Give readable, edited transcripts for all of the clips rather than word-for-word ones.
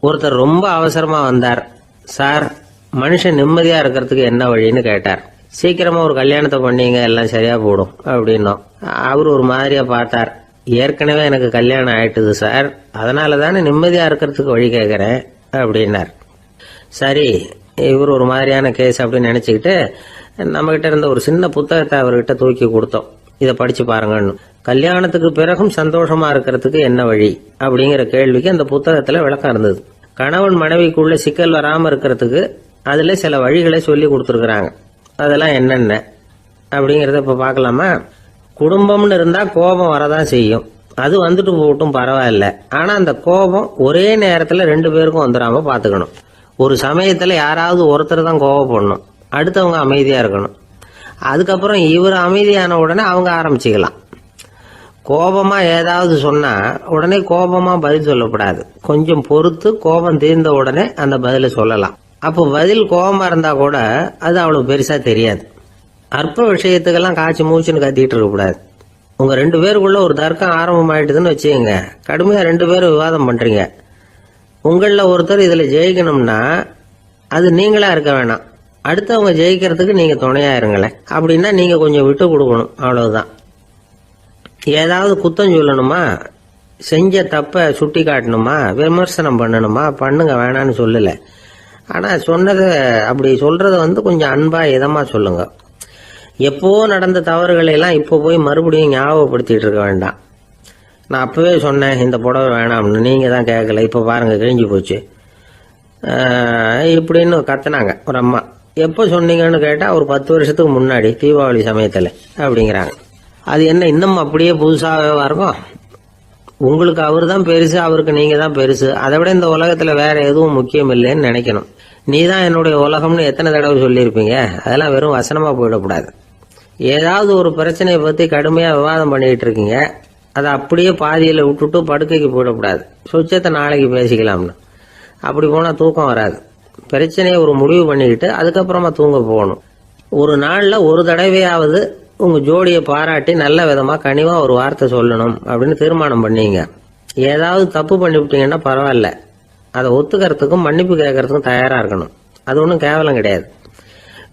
ஒருத்தர் ரொம்ப அவசரமா வந்தார். சார், மனுஷன் நிம்மதியா இருக்கிறதுக்கு என்ன வழின்னு கேட்டார். சீக்கிரமா ஒரு கல்யாணத்தை பண்ணீங்க, எல்லாம் சரியா போடும் அப்படின்னோம். அவர் ஒரு மாதிரியா பார்த்தார். ஏற்கனவே எனக்கு கல்யாணம் ஆயிட்டுது சார், அதனால தானே நிம்மதியா இருக்கிறதுக்கு வழி கேட்கறேன் அப்படின்னார். சரி, இவர் ஒரு மாதிரியான கேஸ் அப்படின்னு நினைச்சுக்கிட்டு நம்ம கிட்ட இருந்த ஒரு சின்ன புத்தகத்தை அவர்கிட்ட தூக்கி கொடுத்தோம். இதை படிச்சு பாருங்கன்னு. கல்யாணத்துக்கு பிறகும் சந்தோஷமா இருக்கிறதுக்கு என்ன வழி அப்படிங்கிற கேள்விக்கு அந்த புத்தகத்துல விளக்கம் இருந்தது. கணவன் மனைவிக்குள்ள சிக்கல் வராம இருக்கிறதுக்கு அதுல சில வழிகளை சொல்லி கொடுத்துருக்குறாங்க. அதெல்லாம் என்னென்ன அப்படிங்கறத இப்ப பாக்கலாமா? குடும்பம்னு இருந்தா கோபம் வரதான் செய்யும். அது வந்துட்டு போகட்டும், பரவாயில்ல. ஆனா அந்த கோபம் ஒரே நேரத்துல 2 பேருக்கும் வந்துடாம பாத்துக்கணும். ஒரு சமயத்துல யாராவது ஒருத்தர் தான் கோபப்படணும், அடுத்தவங்க அமைதியா இருக்கணும். அதுக்கப்புறம் இவர் அமைதியான உடனே அவங்க ஆரம்பிச்சுக்கலாம். கோபமா ஏதாவது சொன்னா உடனே கோபமா பதில் சொல்லக்கூடாது. கொஞ்சம் பொறுத்து கோபம் தீர்ந்த உடனே அந்த பதில சொல்லலாம். அப்போ பதில் கோபமா இருந்தா கூட அது அவ்வளவு பெருசா தெரியாது. அற்ப விஷயத்துக்கெல்லாம் காய்ச்சி மூச்சுன்னு கத்திட்டு இருக்கக்கூடாது. உங்க 2 பேருக்குள்ள ஒரு தர்க்கம் ஆரம்பமாயிட்டுதுன்னு வச்சுக்கோங்க. கடுமையா 2 பேரும் விவாதம் பண்றீங்க. உங்கள ஒருத்தர் இதுல ஜெயிக்கணும்னா அது நீங்களா இருக்க வேணாம், அடுத்தவங்க ஜெயிக்கிறதுக்கு நீங்க துணையா இருங்களேன். அப்படின்னா நீங்க கொஞ்சம் விட்டு கொடுக்கணும், அவ்வளவுதான். ஏதாவது குத்தம் சொல்லணுமா, செஞ்ச தப்ப சுட்டி காட்டணுமா, விமர்சனம் பண்ணணுமா, பண்ணுங்க, வேணான்னு சொல்லல. ஆனா சொன்னதை அப்படி சொல்றத கொஞ்சம் அன்பா இதமா சொல்லுங்க. எப்போ நடந்த தவறுகளை எல்லாம் இப்போ போய் மறுபடியும் ஞாபகப்படுத்திட்டு இருக்க வேண்டாம். நான் அப்பவே சொன்னேன் இந்த புடவை வேணாம்னு, நீங்க தான் கேட்கல, இப்ப பாருங்க கிழிஞ்சு போச்சு இப்படின்னு கத்துனாங்க ஒரு அம்மா. எப்போ சொன்னீங்கன்னு கேட்டா ஒரு 10 வருஷத்துக்கு முன்னாடி தீபாவளி சமயத்துல அப்படிங்கிறாங்க. அது என்ன இன்னும் அப்படியே புதுசாகவே இருக்கும்? உங்களுக்கு அவர் தான் பெருசு, அவருக்கு நீங்க தான் பெருசு. அதை விட இந்த உலகத்துல வேற எதுவும் முக்கியம் இல்லைன்னு நினைக்கணும். நீ தான் என்னுடைய உலகம்னு எத்தனை தடவை சொல்லியிருப்பீங்க? அதெல்லாம் வெறும் வசனமா போயிடக்கூடாது. ஏதாவது ஒரு பிரச்சனையை பத்தி கடுமையா விவாதம் பண்ணிட்டு இருக்கீங்க, அதை அப்படியே பாதியில விட்டுட்டு படுக்கைக்கு போயிடக்கூடாது. சொச்சத்தை நாளைக்கு பேசிக்கலாம்னு. அப்படி போனா தூக்கம் வராது. பிரச்சனையை ஒரு முடிவு பண்ணிக்கிட்டு அதுக்கப்புறமா தூங்க போகணும். ஒரு நாள்ல ஒரு தடவையாவது உங்க ஜோடியை பாராட்டி நல்ல விதமா கனிவா ஒரு வார்த்தை சொல்லணும் அப்படின்னு தீர்மானம் பண்ணீங்க. ஏதாவது தப்பு பண்ணிவிட்டீங்கன்னா பரவாயில்ல, அதை ஒத்துக்கிறதுக்கும் மன்னிப்பு கேட்கறதுக்கும் தயாரா இருக்கணும். அது ஒன்றும் கேவலம் கிடையாது.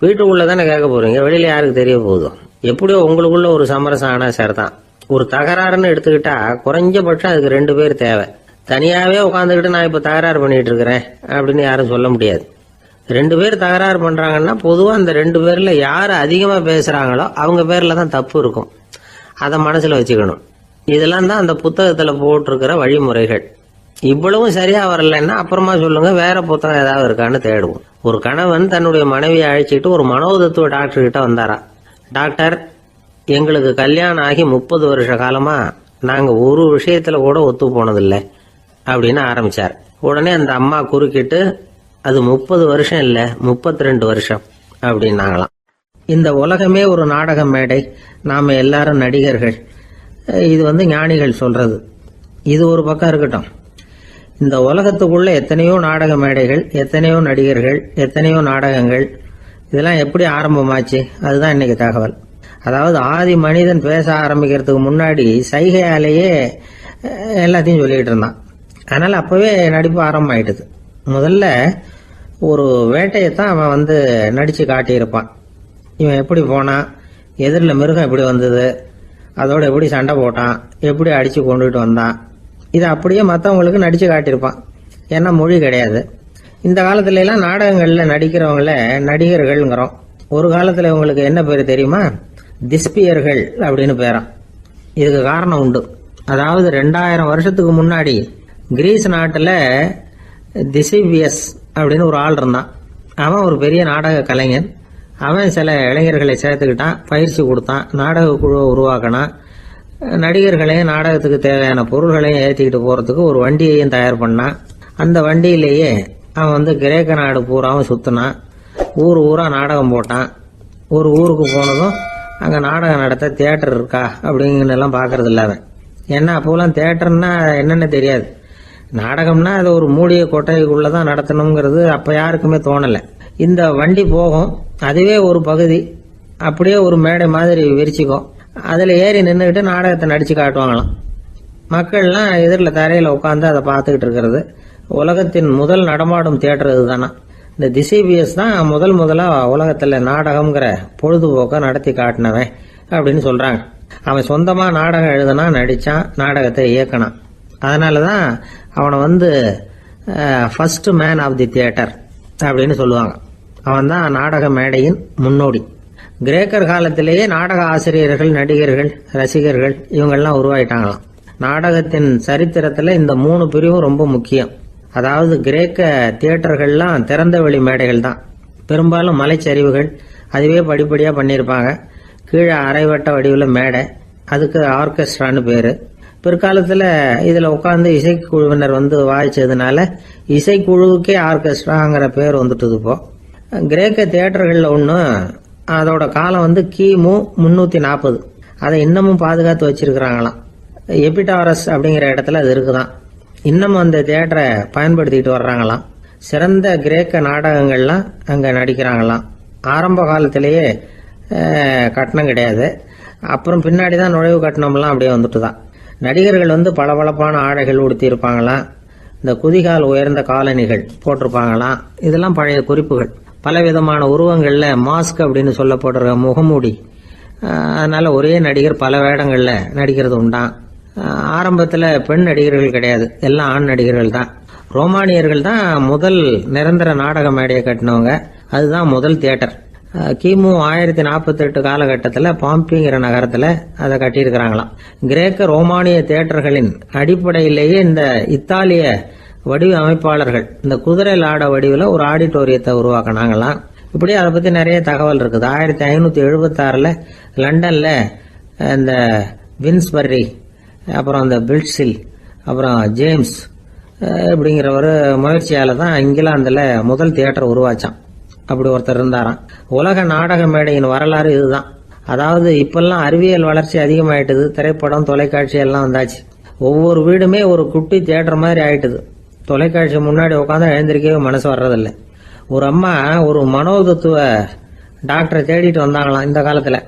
வீட்டுக்குள்ள தானே கேட்க போறீங்க, வெளியில யாருக்கு தெரிய போகுதோ? எப்படியோ உங்களுக்குள்ள ஒரு சமரசம் ஆனா சரிதான். ஒரு தகராறுன்னு எடுத்துக்கிட்டா குறைஞ்சபட்சம் அதுக்கு 2 பேர் தேவை. தனியாவே உட்காந்துக்கிட்டு நான் இப்ப தகராறு பண்ணிட்டு இருக்கிறேன் அப்படின்னு யாரும் சொல்ல முடியாது. 2 பேர் தகராறு பண்றாங்கன்னா பொதுவா அந்த 2 பேர்ல யாரு அதிகமா பேசுறாங்களோ அவங்க பேர்ல தான் தப்பு இருக்கும். அதை மனசுல வச்சுக்கணும். இதெல்லாம் தான் அந்த புத்தகத்துல போட்டிருக்கிற வழிமுறைகள். இவ்வளவும் சரியா வரலன்னா அப்புறமா சொல்லுங்க, வேற புத்தகம் ஏதாவது இருக்கான்னு தேடுவோம். ஒரு கணவன் தன்னுடைய மனைவியை அழைச்சிட்டு ஒரு மனோதத்துவ டாக்டர் கிட்ட வந்தாரா. டாக்டர், எங்களுக்கு கல்யாணம் ஆகி 30 வருஷ காலமா நாங்க ஒரு விஷயத்துல கூட ஒத்து போனதில்லை அப்படின்னு ஆரம்பிச்சார். உடனே அந்த அம்மா குறுக்கிட்டு, அது 30 வருஷம் இல்ல 32 வருஷம் அப்படின்னாங்களாம். இந்த உலகமே ஒரு நாடக மேடை, நாம எல்லாரும் நடிகர்கள். இது ஞானிகள் சொல்றது. இது ஒரு பக்கம் இருக்கட்டும். இந்த உலகத்துக்குள்ள எத்தனையோ நாடக மேடைகள், எத்தனையோ நடிகர்கள், எத்தனையோ நாடகங்கள். இதெல்லாம் எப்படி ஆரம்பமாச்சு? அதுதான் இன்னைக்கு தகவல். அதாவது ஆதி மனிதன் பேச ஆரம்பிக்கிறதுக்கு முன்னாடி சைகையாலேயே எல்லாத்தையும் சொல்லிட்டு இருந்தான். அதனால அப்பவே நடிப்பு ஆரம்பமாயிட்டுது. முதல்ல ஒரு வேட்டையத்தான் அவன் நடிச்சு காட்டியிருப்பான். இவன் எப்படி போனான், எதிரில் மிருகம் எப்படி வந்தது, அதோட எப்படி சண்டை போட்டான், எப்படி அடிச்சு கொண்டுட்டு வந்தான், இதை அப்படியே மற்றவங்களுக்கு நடிச்சு காட்டியிருப்பான். ஏன்னா மொழி கிடையாது. இந்த காலத்துல எல்லாம் நாடகங்கள்ல நடிக்கிறவங்கள நடிகர்கள்ங்கிறோம். ஒரு காலத்துல இவங்களுக்கு என்ன பேரு தெரியுமா? திஸ்பியர்கள் அப்படின்னு பேராம். இதுக்கு காரணம் உண்டு. அதாவது 2000 வருஷத்துக்கு முன்னாடி கிரீஸ் நாட்டுல திசிவியஸ் அப்படின்னு ஒரு ஆள் இருந்தான். அவன் ஒரு பெரிய நாடக கலைஞன். அவன் சில இளைஞர்களை சேர்த்துக்கிட்டான், பயிற்சி கொடுத்தான், நாடக குழுவை உருவாக்கினான். நடிகர்களையும் நாடகத்துக்கு தேவையான பொருள்களையும் ஏற்றிக்கிட்டு போறதுக்கு ஒரு வண்டியையும் தயார் பண்ணான். அந்த வண்டியிலேயே அவன் கிரேக்க நாடு பூராவும் சுத்தினான். ஊர் ஊரா நாடகம் போட்டான். ஒரு ஊருக்கு போனதும் அங்க நாடகம் நடத்த தியேட்டர் இருக்கா அப்படிங்கன்னு எல்லாம் பாக்குறது இல்ல அவன். ஏன்னா அப்போலாம் தியேட்டர்னா என்னன்னு தெரியாது. நாடகம்னா அது ஒரு மூடிய கொட்டைக்குள்ளதான் நடத்தணுங்கிறது அப்ப யாருக்குமே தோணல. இந்த வண்டி போகும், அதுவே ஒரு பகுதி அப்படியே ஒரு மேடை மாதிரி விரிச்சுக்கும். அதுல ஏறி நின்றுகிட்டு நாடகத்தை நடிச்சு காட்டுவாங்களாம். மக்கள்லாம் எதிரில் தரையில உட்காந்து அதை பார்த்துக்கிட்டு இருக்கிறது. உலகத்தின் முதல் நடமாடும் தியேட்டர் இதுதானா. இந்த திசைபிஎஸ் தான் முதலா உலகத்துல நாடகம்ங்கிற பொழுதுபோக்க நடத்தி காட்டினவன் அப்படின்னு சொல்றாங்க. அவன் சொந்தமா நாடகம் எழுதுனா, நடிச்சான், நாடகத்தை இயக்கினான். அதனாலதான் அவனை first man of the theatre அப்படின்னு சொல்லுவாங்க. அவன் தான் நாடக மேடையின் முன்னோடி. கிரேக்கர் காலத்திலேயே நாடக ஆசிரியர்கள், நடிகர்கள், ரசிகர்கள் இவங்கெல்லாம் உருவாயிட்டாங்களாம். நாடகத்தின் சரித்திரத்துல இந்த 3 பிரிவும் ரொம்ப முக்கியம். அதாவது கிரேக்க தியேட்டர்கள்லாம் திறந்த வெளி மேடைகள் தான். பெரும்பாலும் மலைச்சரிவுகள், அதுவே படிப்படியா பண்ணியிருப்பாங்க. கீழே அரைவட்ட வடிவில் மேடை, அதுக்கு ஆர்கெஸ்ட்ரான்னு பேரு. பிற்காலத்துல இதுல உட்கார்ந்து இசைக்குழுவினர் வாய்ச்சதுனால இசைக்குழுவுக்கே ஆர்கெஸ்ட்ராங்கிற பேர் வந்துட்டுது. இப்போ கிரேக்க தியேட்டர்கள்ல ஒண்ணு, அதோட காலம் கிமு 340. அதை இன்னமும் பாதுகாத்து வச்சிருக்கிறாங்களாம். எபிடாரஸ் அப்படிங்கிற இடத்துல அது இருக்குதான். இன்னமும் அந்த தியேட்டரை பயன்படுத்திட்டு வர்றாங்களாம். சிறந்த கிரேக்க நாடகங்கள்லாம் அங்க நடிக்கிறாங்களாம். ஆரம்ப காலத்திலேயே கட்டணம் கிடையாது. அப்புறம் பின்னாடிதான் நுழைவு கட்டணம்லாம் அப்படியே வந்துட்டுதான். நடிகர்கள் பளபளப்பான ஆடைகள் உடுத்தி இருப்பாங்களாம். இந்த குதிகால் உயர்ந்த காலணிகள் போட்டிருப்பாங்களாம். இதெல்லாம் பழைய குறிப்புகள். பலவிதமான உருவங்கள்ல மாஸ்க் அப்படின்னு சொல்லப்படுற முகமூடி. அதனால ஒரே நடிகர் பல வேடங்கள்ல நடிக்கிறது உண்டான். ஆரம்பத்துல பெண் நடிகர்கள் கிடையாது, எல்லாம் ஆண் நடிகர்கள் தான். ரோமானியர்கள் தான் முதல் நிரந்தர நாடக மேடையை கட்டினவங்க. அதுதான் முதல் தியேட்டர். கிமு 1048 காலகட்டத்தில் பாம்பிங்கிற நகரத்துல அதை கட்டியிருக்கிறாங்களாம். கிரேக்க ரோமானிய தியேட்டர்களின் அடிப்படையிலேயே இந்த இத்தாலிய வடிவ அமைப்பாளர்கள் இந்த குதிரை லாட வடிவில் ஒரு ஆடிட்டோரியத்தை உருவாக்கினாங்களாம். இப்படி அதை பத்தி நிறைய தகவல் இருக்குது. 1576 லண்டன்ல இந்த வின்ஸ்பர்ரி, அப்புறம் அந்த பில்ட்ஸில், அப்புறம் ஜேம்ஸ் இப்படிங்கிற ஒரு முயற்சியால தான் இங்கிலாந்துல முதல் தியேட்டர் உருவாச்சான். அப்படி ஒருத்தர் இருந்தாராம். உலக நாடக மேடையின் வரலாறு இதுதான். அதாவது இப்பெல்லாம் அறிவியல் வளர்ச்சி அதிகமாயிட்டுது. திரைப்படம், தொலைக்காட்சி எல்லாம் வந்தாச்சு. ஒவ்வொரு வீடுமே ஒரு குட்டி தியேட்டர் மாதிரி ஆயிட்டுது. தொலைக்காட்சி முன்னாடி உட்காந்து எழுந்திருக்கவே மனசு வர்றதில்லை. ஒரு அம்மா ஒரு மனோதத்துவ டாக்டரை தேடிட்டு வந்தாங்களாம் இந்த காலத்துல.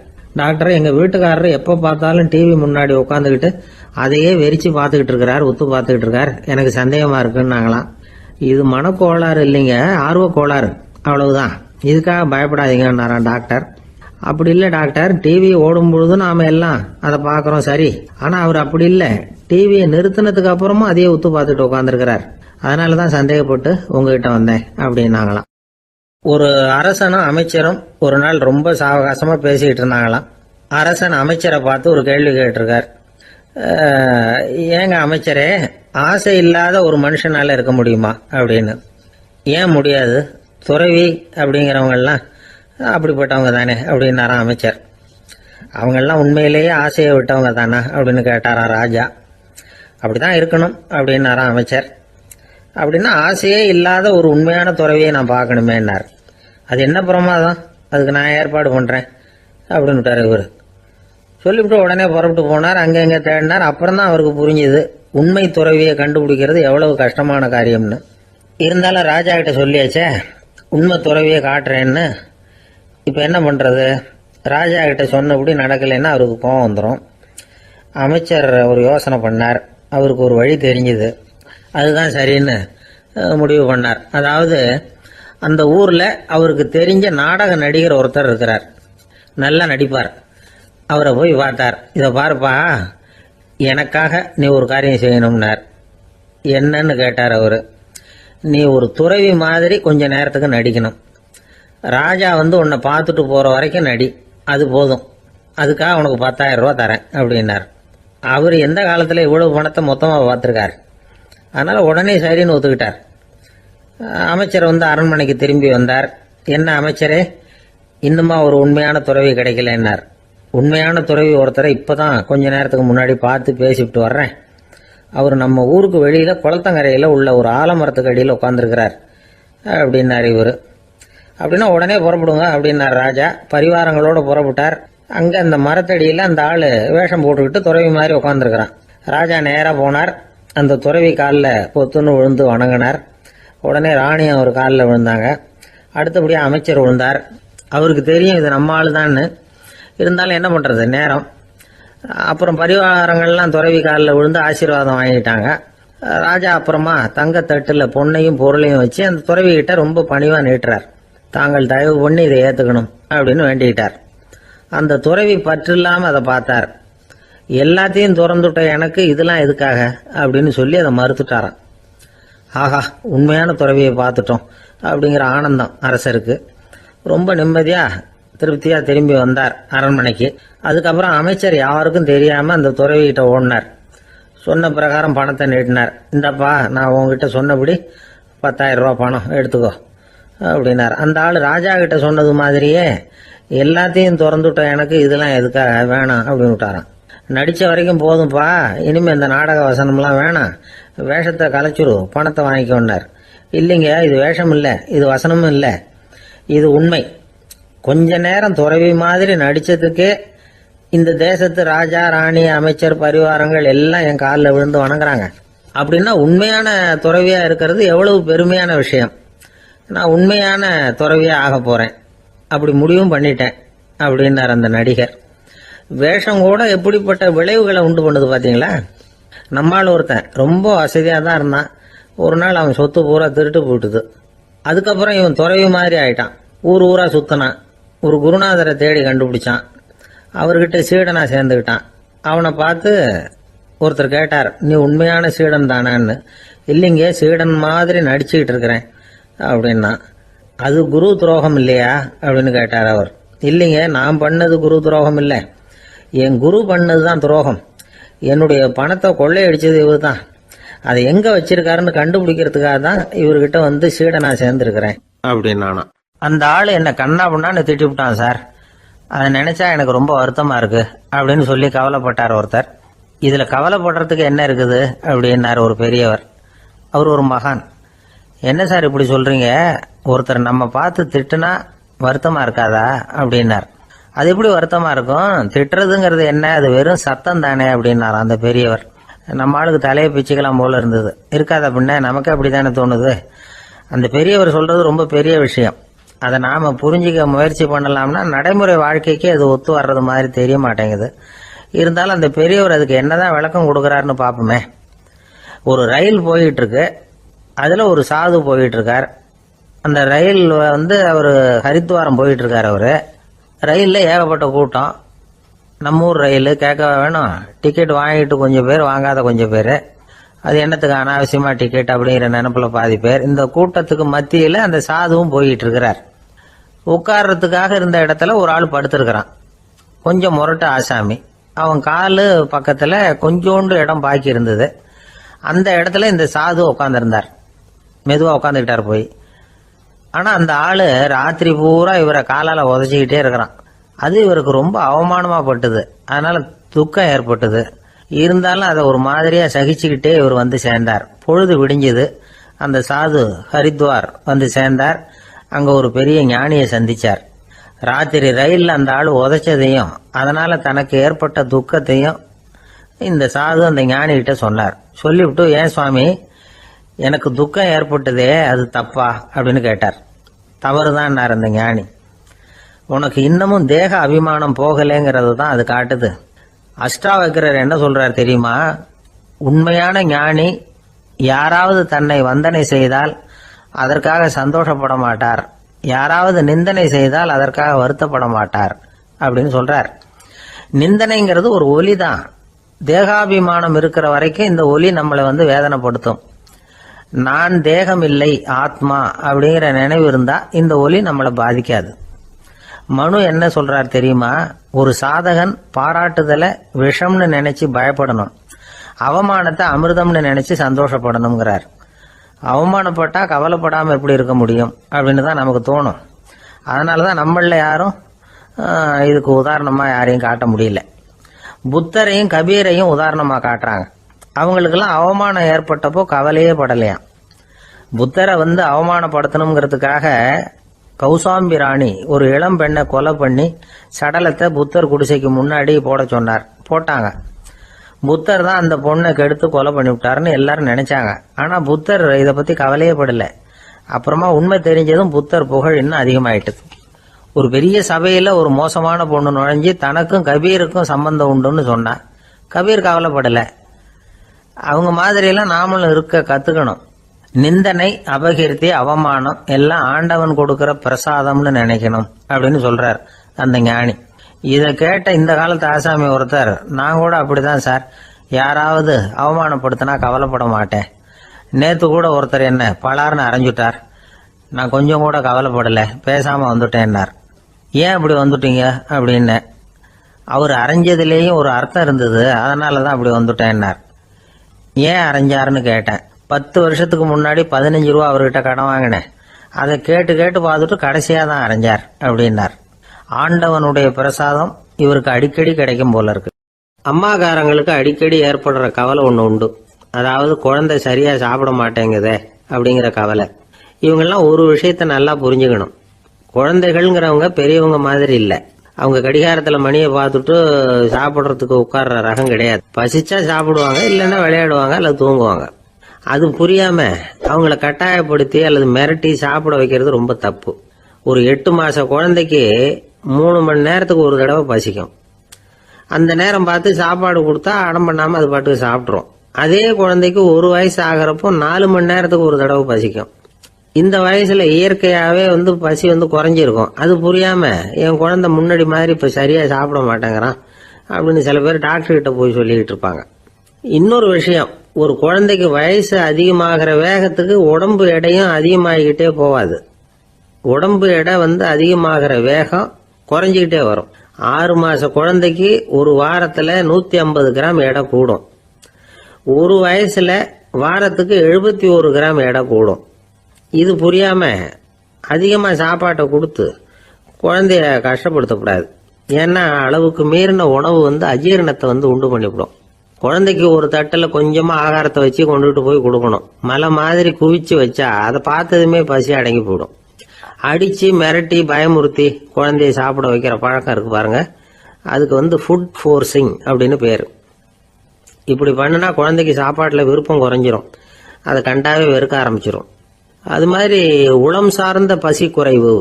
டாக்டர், எங்க வீட்டுக்காரர் எப்ப பார்த்தாலும் டிவி முன்னாடி உட்காந்துக்கிட்டு அதையே வெறிச்சு பார்த்துக்கிட்டு இருக்கிறார், உத்து பார்த்துக்கிட்டு இருக்கார், எனக்கு சந்தேகமா இருக்குன்னாங்களாம். இது மனக்கோளாறு இல்லைங்க, ஆர்வ கோளாறு, அவ்வளவுதான், இதுக்காக பயப்படாதீங்கன்னாராம் டாக்டர். அப்படி இல்லை டாக்டர், டிவி ஓடும் பொழுது நாம எல்லாம் அதை பாக்குறோம் சரி, ஆனா அவர் அப்படி இல்லை, டிவியை நிறுத்தினதுக்கு அப்புறமும் அதையே உத்து பார்த்துட்டு உட்காந்துருக்கிறார், அதனாலதான் சந்தேகப்பட்டு உங்ககிட்ட வந்தேன் அப்படின்னாங்களாம். ஒரு அரசனும் அமைச்சரும் ஒரு நாள் ரொம்ப சாவகாசமா பேசிக்கிட்டு இருந்தாங்களாம். அரசன் அமைச்சரை பார்த்து ஒரு கேள்வி கேட்டிருக்கார். ஏங்க அமைச்சரே, ஆசை இல்லாத ஒரு மனுஷனால இருக்க முடியுமா அப்படின்னு. ஏன் முடியாது, துறவி அப்படிங்கிறவங்கெல்லாம் அப்படிப்பட்டவங்க தானே அப்படின்னாராம் அமைச்சர். அவங்கெல்லாம் உண்மையிலேயே ஆசையை விட்டவங்க தானே அப்படின்னு கேட்டாராம் ராஜா. அப்படிதான் இருக்கணும் அப்படின்னாராம் அமைச்சர். அப்படின்னா ஆசையே இல்லாத ஒரு உண்மையான துறவியை நான் பார்க்கணுமேன்னார். அது என்ன பிரமாதம், அதுக்கு நான் ஏற்பாடு பண்றேன் அப்படின்னுட்டார் இவர். சொல்லிவிட்டு உடனே புறப்பட்டு போனார். அங்கங்க தேடினார். அப்புறம் தான் அவருக்கு புரிஞ்சுது உண்மை துறவியை கண்டுபிடிக்கிறது எவ்வளவு கஷ்டமான காரியம்னு. இருந்தாலும் ராஜா கிட்ட சொல்லியாச்சே உண்மை துறவியை காட்டுறேன்னு. இப்ப என்ன பண்றது, ராஜா கிட்ட சொன்னபடி நடக்கலைன்னா அவருக்கு கோவம் வந்துடும். அமைச்சர் ஒரு யோசனை பண்ணார். அவருக்கு ஒரு வழி தெரிஞ்சுது. அதுதான் சரின்னு முடிவு பண்ணார். அதாவது அந்த ஊர்ல அவருக்கு தெரிஞ்ச நாடக நடிகர் ஒருத்தர் இருக்கிறார், நல்லா நடிப்பார். அவரை போய் பார்த்தார். இதை பாருப்பா, எனக்காக நீ ஒரு காரியம் செய்யணும்னார். என்னன்னு கேட்டார் அவரு. நீ ஒரு துறவி மாதிரி கொஞ்ச நேரத்துக்கு நடிக்கணும். ராஜா உன்னை பார்த்துட்டு போற வரைக்கும் நடி, அது போதும், அதுக்காக உனக்கு 10,000 ரூபா தரேன் அப்படின்னார். அவர் எந்த காலத்துல இவ்வளவு பணத்தை மொத்தமா பார்த்திருக்காரு. அதனால உடனே சரின்னு ஒத்துக்கிட்டார். அமைச்சர் அரண்மனைக்கு திரும்பி வந்தார். என்ன அமைச்சரே, இன்னுமா ஒரு உண்மையான துறவி கிடைக்கலன்னார். உண்மையான துறவி ஒருத்தரை இப்பதான் கொஞ்ச நேரத்துக்கு முன்னாடி பார்த்து பேசிவிட்டு வர்றேன். அவர் நம்ம ஊருக்கு வெளியில குளத்தங்கரையில உள்ள ஒரு ஆலமரத்துக்கு அடியில் உட்கார்ந்துருக்கிறார் அப்படின்னார் இவர். அப்படின்னா உடனே புறப்படுங்க அப்படின்னார் ராஜா. பரிவாரங்களோட புறப்பட்டார். அங்க அந்த மரத்தடியில அந்த ஆளு வேஷம் போட்டுக்கிட்டு துறவி மாதிரி உட்காந்துருக்கிறான். ராஜா நேரா போனார். அந்த துறவி காலில் பொத்துன்னு விழுந்து வணங்கினார். உடனே ராணி அவர் காலில் விழுந்தாங்க. அடுத்தபடியாக அமைச்சர் விழுந்தார். அவருக்கு தெரியும் இது நம்ம ஆளு தான்னு. இருந்தாலும் என்ன பண்றது, நேரம். அப்புறம் பரிவாரங்கள்லாம் துறவி காலில் விழுந்து ஆசீர்வாதம் வாங்கிட்டாங்க. ராஜா அப்புறமா தங்கத்தட்டுல பொன்னையும் பொருளையும் வச்சு அந்த துறவிகிட்ட ரொம்ப பணிவா நீட்டுறார். தாங்கள் தயவு பண்ணி இதை ஏத்துக்கணும் அப்படின்னு வேண்டிக்கிட்டார். அந்த துறவி பற்று இல்லாம அதை பார்த்தார். எல்லாத்தையும் திறந்துட்ட எனக்கு இதெல்லாம் எதுக்காக அப்படின்னு சொல்லி அதை மறுத்துட்டாராம். ஆஹா, உண்மையான துறவியை பார்த்துட்டோம் அப்படிங்கிற ஆனந்தம் அரசருக்கு. ரொம்ப நிம்மதியா திருப்தியா திரும்பி வந்தார் அரண்மனைக்கு. அதுக்கப்புறம் அமைச்சர் யாருக்கும் தெரியாம அந்த துறவிகிட்ட ஓடினார். சொன்ன பிரகாரம் பணத்தை நீட்டினார். இந்தப்பா, நான் உங்ககிட்ட சொன்னபடி 10,000 ரூபாய் பணம் எடுத்துக்கோ அப்படின்னார். அந்த ஆள் ராஜா கிட்ட சொன்னது மாதிரியே எல்லாத்தையும் திறந்துட்ட எனக்கு இதெல்லாம் எதுக்காக வேணாம் அப்படின்னு விட்டாராம். நடிச்ச வரைக்கும் போதும்பா, இனிமே இந்த நாடக வசனம்லாம் வேணாம், வேஷத்தை கலைச்சிரு, பணத்தை வாங்கிக்கோன்னார். இல்லைங்க, இது வேஷம் இல்லை, இது வசனமும் இல்லை, இது உண்மை. கொஞ்ச நேரம் துறவி மாதிரி நடிச்சதுக்கே இந்த தேசத்து ராஜா, ராணி, அமைச்சர், பரிவாரங்கள் எல்லாம் என் காலில் விழுந்து வணங்குறாங்க. அப்படின்னா உண்மையான துறவியா இருக்கிறது எவ்வளவு பெருமையான விஷயம். நான் உண்மையான துறவியா ஆக போறேன், அப்படி முடிவும் பண்ணிட்டேன் அப்படின்னார் அந்த நடிகர். வேஷம் கூட எப்படிப்பட்ட விளைவுகளை உண்டு பண்ணுது பாத்தீங்களா. நம்மால் ஒருத்தன் ரொம்ப வசதியாக தான் இருந்தான். ஒரு நாள் அவன் சொத்து பூரா திருட்டு போட்டுது. அதுக்கப்புறம் இவன் துறவி மாதிரி ஆயிட்டான். ஊர் ஊரா சுத்தினான். ஒரு குருநாதரை தேடி கண்டுபிடிச்சான். அவர்கிட்ட சீடனா சேர்ந்துக்கிட்டான். அவனை பார்த்து ஒருத்தர் கேட்டார், நீ உண்மையான சீடன் தானான்னு. இல்லைங்க, சீடன் மாதிரி நடிச்சுக்கிட்டு இருக்கிறேன் அப்படின்னா. அது குரு துரோகம் இல்லையா அப்படின்னு கேட்டார் அவர். இல்லைங்க, நான் பண்ணது குரு துரோகம் இல்லை, என் குரு பண்ணது தான் துரோகம். என்னுடைய பணத்தை கொள்ளையடிச்சது இவர் தான். அதை எங்க வச்சிருக்காருன்னு கண்டுபிடிக்கிறதுக்காக தான் இவர்கிட்ட வந்து சீடனா சேர்ந்துருக்கிறேன் அப்படின்னா. அந்த ஆள் என்ன கண்ணா பண்ணான்னு திட்டி விட்டான் சார். அதை நினைச்சா எனக்கு ரொம்ப வருத்தமா இருக்கு அப்படின்னு சொல்லி கவலைப்பட்டார் ஒருத்தர். இதுல கவலைப்படுறதுக்கு என்ன இருக்குது அப்படின்னாரு ஒரு பெரியவர். அவர் ஒரு மகான். என்ன சார் இப்படி சொல்றீங்க, ஒருத்தர் நம்ம பார்த்து திட்டுனா வருத்தமா இருக்காதா அப்படின்னார். அது எப்படி வருத்தமா இருக்கும், திட்டுறதுங்கிறது என்ன, அது வெறும் சத்தம் தானே அப்படின்னார் அந்த பெரியவர். நம்ம ஆளுக்கு தலையை பிச்சுக்கலாம் போல இருந்தது. இருக்காத அப்படின்னா நமக்கு அப்படித்தானே தோணுது. அந்த பெரியவர் சொல்றது ரொம்ப பெரிய விஷயம். அதை நாம புரிஞ்சிக்க முயற்சி பண்ணலாம்னா நடைமுறை வாழ்க்கைக்கு அது ஒத்து வர்றது மாதிரி தெரிய மாட்டேங்குது. இருந்தாலும் அந்த பெரியவர் அதுக்கு என்னதான் விளக்கம் கொடுக்கறாருன்னு பாப்போமே. ஒரு ரயில் போயிட்டு இருக்கு, அதுல ஒரு சாது போயிட்டு இருக்கார். அந்த ரயில் வந்து அவரு ஹரித்வாரம் போயிட்டு இருக்காரு. அவரு ரயில்ல ஏகப்பட்ட கூட்டம். நம்ம ஊர் ரயில் கேட்க வேணும், டிக்கெட் வாங்கிட்டு கொஞ்சம் பேர், வாங்காத கொஞ்சம் பேர். அது என்னத்துக்கு அனாவசியமா டிக்கெட் அப்படிங்கிற நினைப்புல பாதி பேர். இந்த கூட்டத்துக்கு மத்தியில அந்த சாதுவும் போயிட்டு இருக்கிறார். உட்கார்றதுக்காக இருந்த இடத்துல ஒரு ஆள் படுத்திருக்கிறான். கொஞ்சம் முரட்டு ஆசாமி. அவன் காலு பக்கத்துல கொஞ்சோண்டு இடம் பாக்கி இருந்தது. அந்த இடத்துல இந்த சாது உட்காந்துருந்தார். மெதுவா உட்காந்துக்கிட்டார் போய். ஆனா அந்த ஆளு ராத்திரி பூரா இவரை காலால உதச்சிக்கிட்டே இருக்கிறான். அது இவருக்கு ரொம்ப அவமானமா பட்டுது. அதனால துக்கம் ஏற்பட்டது. இருந்தாலும் அதை ஒரு மாதிரியா சகிச்சுக்கிட்டே இவர் வந்து சேர்ந்தார். பொழுது விடிஞ்சது. அந்த சாது ஹரித்வார் வந்து சேர்ந்தார். அங்க ஒரு பெரிய ஞானியை சந்திச்சார். ராத்திரி ரயில்ல அந்த ஆளு உதைச்சதையும் அதனால தனக்கு ஏற்பட்ட துக்கத்தையும் இந்த சாது அந்த ஞானி கிட்ட சொன்னார். சொல்லிவிட்டு, ஏன் சுவாமி, எனக்கு துக்கம் ஏற்பட்டதே அது தப்பா அப்படின்னு கேட்டார். தவறுதான் அந்த ஞானி. உனக்கு இன்னமும் தேக அபிமானம் போகலைங்கிறது தான் அது காட்டுது. அஷ்டாவக்கிரர் என்ன சொல்றார் தெரியுமா, உண்மையான ஞானி யாராவது தன்னை வந்தனை செய்தால் அதற்காக சந்தோஷப்பட மாட்டார், யாராவது நிந்தனை செய்தால் அதற்காக வருத்தப்பட மாட்டார் அப்படின்னு சொல்றார். நிந்தனைங்கிறது ஒரு ஒலி தான். தேகாபிமானம் இருக்கிற வரைக்கும் இந்த ஒலி நம்மளை வந்து வேதனைப்படுத்தும். நான் தேகம் இல்லை, ஆத்மா அப்படிங்கிற நினைவு இருந்தா இந்த ஒலி நம்மளை பாதிக்காது. மனு என்ன சொல்றார் தெரியுமா, ஒரு சாதகன் பாராட்டுதலை விஷம்னு நினைச்சு பயப்படணும், அவமானத்தை அமிர்தம்னு நினைச்சு சந்தோஷப்படணுங்கிறார். அவமானப்பட்டா கவலைப்படாம எப்படி இருக்க முடியும் அப்படின்னு தான் நமக்கு தோணும். அதனாலதான் நம்மள யாரும் இதுக்கு உதாரணமா யாரையும் காட்ட முடியல. புத்தரையும் கபீரையும் உதாரணமா காட்டுறாங்க. அவங்களுக்கெல்லாம் அவமானம் ஏற்பட்டப்போ கவலையே படலையாம். புத்தரை வந்து அவமானப்படுத்தணுங்கிறதுக்காக கௌசாம்பி ராணி ஒரு இளம் பெண்ணை கொலை பண்ணி சடலத்தை புத்தர் குடிசைக்கு முன்னாடி போட சொன்னார். போட்டாங்க. புத்தர் தான் அந்த பொண்ணை கெடுத்து கொலை பண்ணி விட்டாருன்னு எல்லாரும் நினைச்சாங்க. ஆனா புத்தர் இதை பத்தி கவலையே படல. அப்புறமா உண்மை தெரிஞ்சதும் புத்தர் புகழ் இன்னும் அதிகமாயிட்டது. ஒரு பெரிய சபையில ஒரு மோசமான பொண்ணு நுழைஞ்சு தனக்கும் கபீருக்கும் சம்பந்தம் உண்டுன்னு சொன்னா. கபீர் கவலைப்படல. அவங்க மாதிரியெல்லாம் நாமளும் இருக்க கத்துக்கணும். நிந்தனை, அபகீர்த்தி, அவமானம் எல்லாம் ஆண்டவன் கொடுக்கிற பிரசாதம்னு நினைக்கணும் அப்படின்னு சொல்றார் அந்த ஞானி. இத கேட்ட இந்த காலத்து ஆசாமி ஒருத்தர், நான் கூட அப்படிதான் சார், யாராவது அவமானப்படுத்தினா கவலைப்பட மாட்டேன். நேத்து கூட ஒருத்தர் என்ன பலார்னு அரைஞ்சுட்டார், நான் கொஞ்சம் கூட கவலைப்படல, பேசாம வந்துட்டேன்னார். ஏன் அப்படி வந்துட்டீங்க அப்படின்னு. அவர் அரைஞ்சதுலேயும் ஒரு அர்த்தம் இருந்தது, அதனாலதான் அப்படி வந்துட்டேன்னார். ஏன் அரைஞ்சாருன்னு கேட்டேன். 10 வருஷத்துக்கு முன்னாடி 15 ரூபா அவர்கிட்ட கடன் வாங்கினேன், அதை கேட்டு கேட்டு பார்த்துட்டு கடைசியா தான் அரைஞ்சார் அப்படின்னார். ஆண்டவனுடைய பிரசாதம் இவருக்கு அடிக்கடி கிடைக்கும் போல இருக்கு. அம்மாக்காரங்களுக்கு அடிக்கடி ஏற்படுற கவலை ஒண்ணு உண்டு. அதாவது குழந்தை சரியா சாப்பிட மாட்டேங்குதே அப்படிங்கிற கவலை. இவங்கெல்லாம் ஒரு விஷயத்த நல்லா புரிஞ்சுக்கணும். குழந்தைகள்ங்கிறவங்க பெரியவங்க மாதிரி இல்ல. அவங்க கடிகாரத்துல மணியை பார்த்துட்டு சாப்பிடுறதுக்கு உட்கார்ற ரகம் கிடையாது. பசிச்சா சாப்பிடுவாங்க, இல்லைன்னா விளையாடுவாங்க அல்லது தூங்குவாங்க. அது புரியாம அவங்கள கட்டாயப்படுத்தி அல்லது மிரட்டி சாப்பிட வைக்கிறது ரொம்ப தப்பு. ஒரு 8 மாச குழந்தைக்கு 3 மணி நேரத்துக்கு ஒரு தடவை பசிக்கும். அந்த நேரம் பார்த்து சாப்பாடு கொடுத்தா அடம் பண்ணாம அது பாட்டுக்கு சாப்பிட்றோம். அதே குழந்தைக்கு 1 வயசு ஆகிறப்போ 4 மணி நேரத்துக்கு ஒரு தடவை பசிக்கும். இந்த வயசுல இயற்கையாவே பசி குறைஞ்சிருக்கும். அது புரியாம என் குழந்தை முன்னாடி மாதிரி இப்ப சரியா சாப்பிட மாட்டேங்கிறான் அப்படின்னு சில பேர் டாக்டர் கிட்ட போய் சொல்லிக்கிட்டு இருப்பாங்க. இன்னொரு விஷயம், ஒரு குழந்தைக்கு வயசு அதிகமாகிற வேகத்துக்கு உடம்பு எடையும் அதிகமாகிக்கிட்டே போவாது. உடம்பு எடை அதிகமாகிற வேகம் குறைஞ்சிக்கிட்டே வரும். 6 மாச குழந்தைக்கு ஒரு வாரத்துல 150 கிராம் எடை கூடும். ஒரு வயசுல வாரத்துக்கு 71 கிராம் எடை கூடும். இது புரியாம அதிகமா சாப்பாட்டை கொடுத்து குழந்தைய கஷ்டப்படுத்தக்கூடாது. ஏன்னா அளவுக்கு மீறின உணவு அஜீரணத்தை உண்டு பண்ணிவிடும். குழந்தைக்கு ஒரு தட்டுல கொஞ்சமா ஆகாரத்தை வச்சு கொண்டுட்டு போய் கொடுக்கணும். மலை மாதிரி குவிச்சு வச்சா அதை பார்த்ததுமே பசி அடங்கி போயிடும். அடிச்சு மிரட்டி பயமுறுத்தி குழந்தைய சாப்பிட வைக்கிற பழக்கம் இருக்கு பாருங்க, அதுக்கு ஃபுட் ஃபோர்சிங் அப்படின்னு பேரு. இப்படி பண்ணுனா குழந்தைக்கு சாப்பாட்டுல விருப்பம் குறைஞ்சிரும், அதை கண்டாவே வெறுக்க ஆரம்பிச்சிரும். அது மாதிரி உளம் சார்ந்த பசி குறைவு,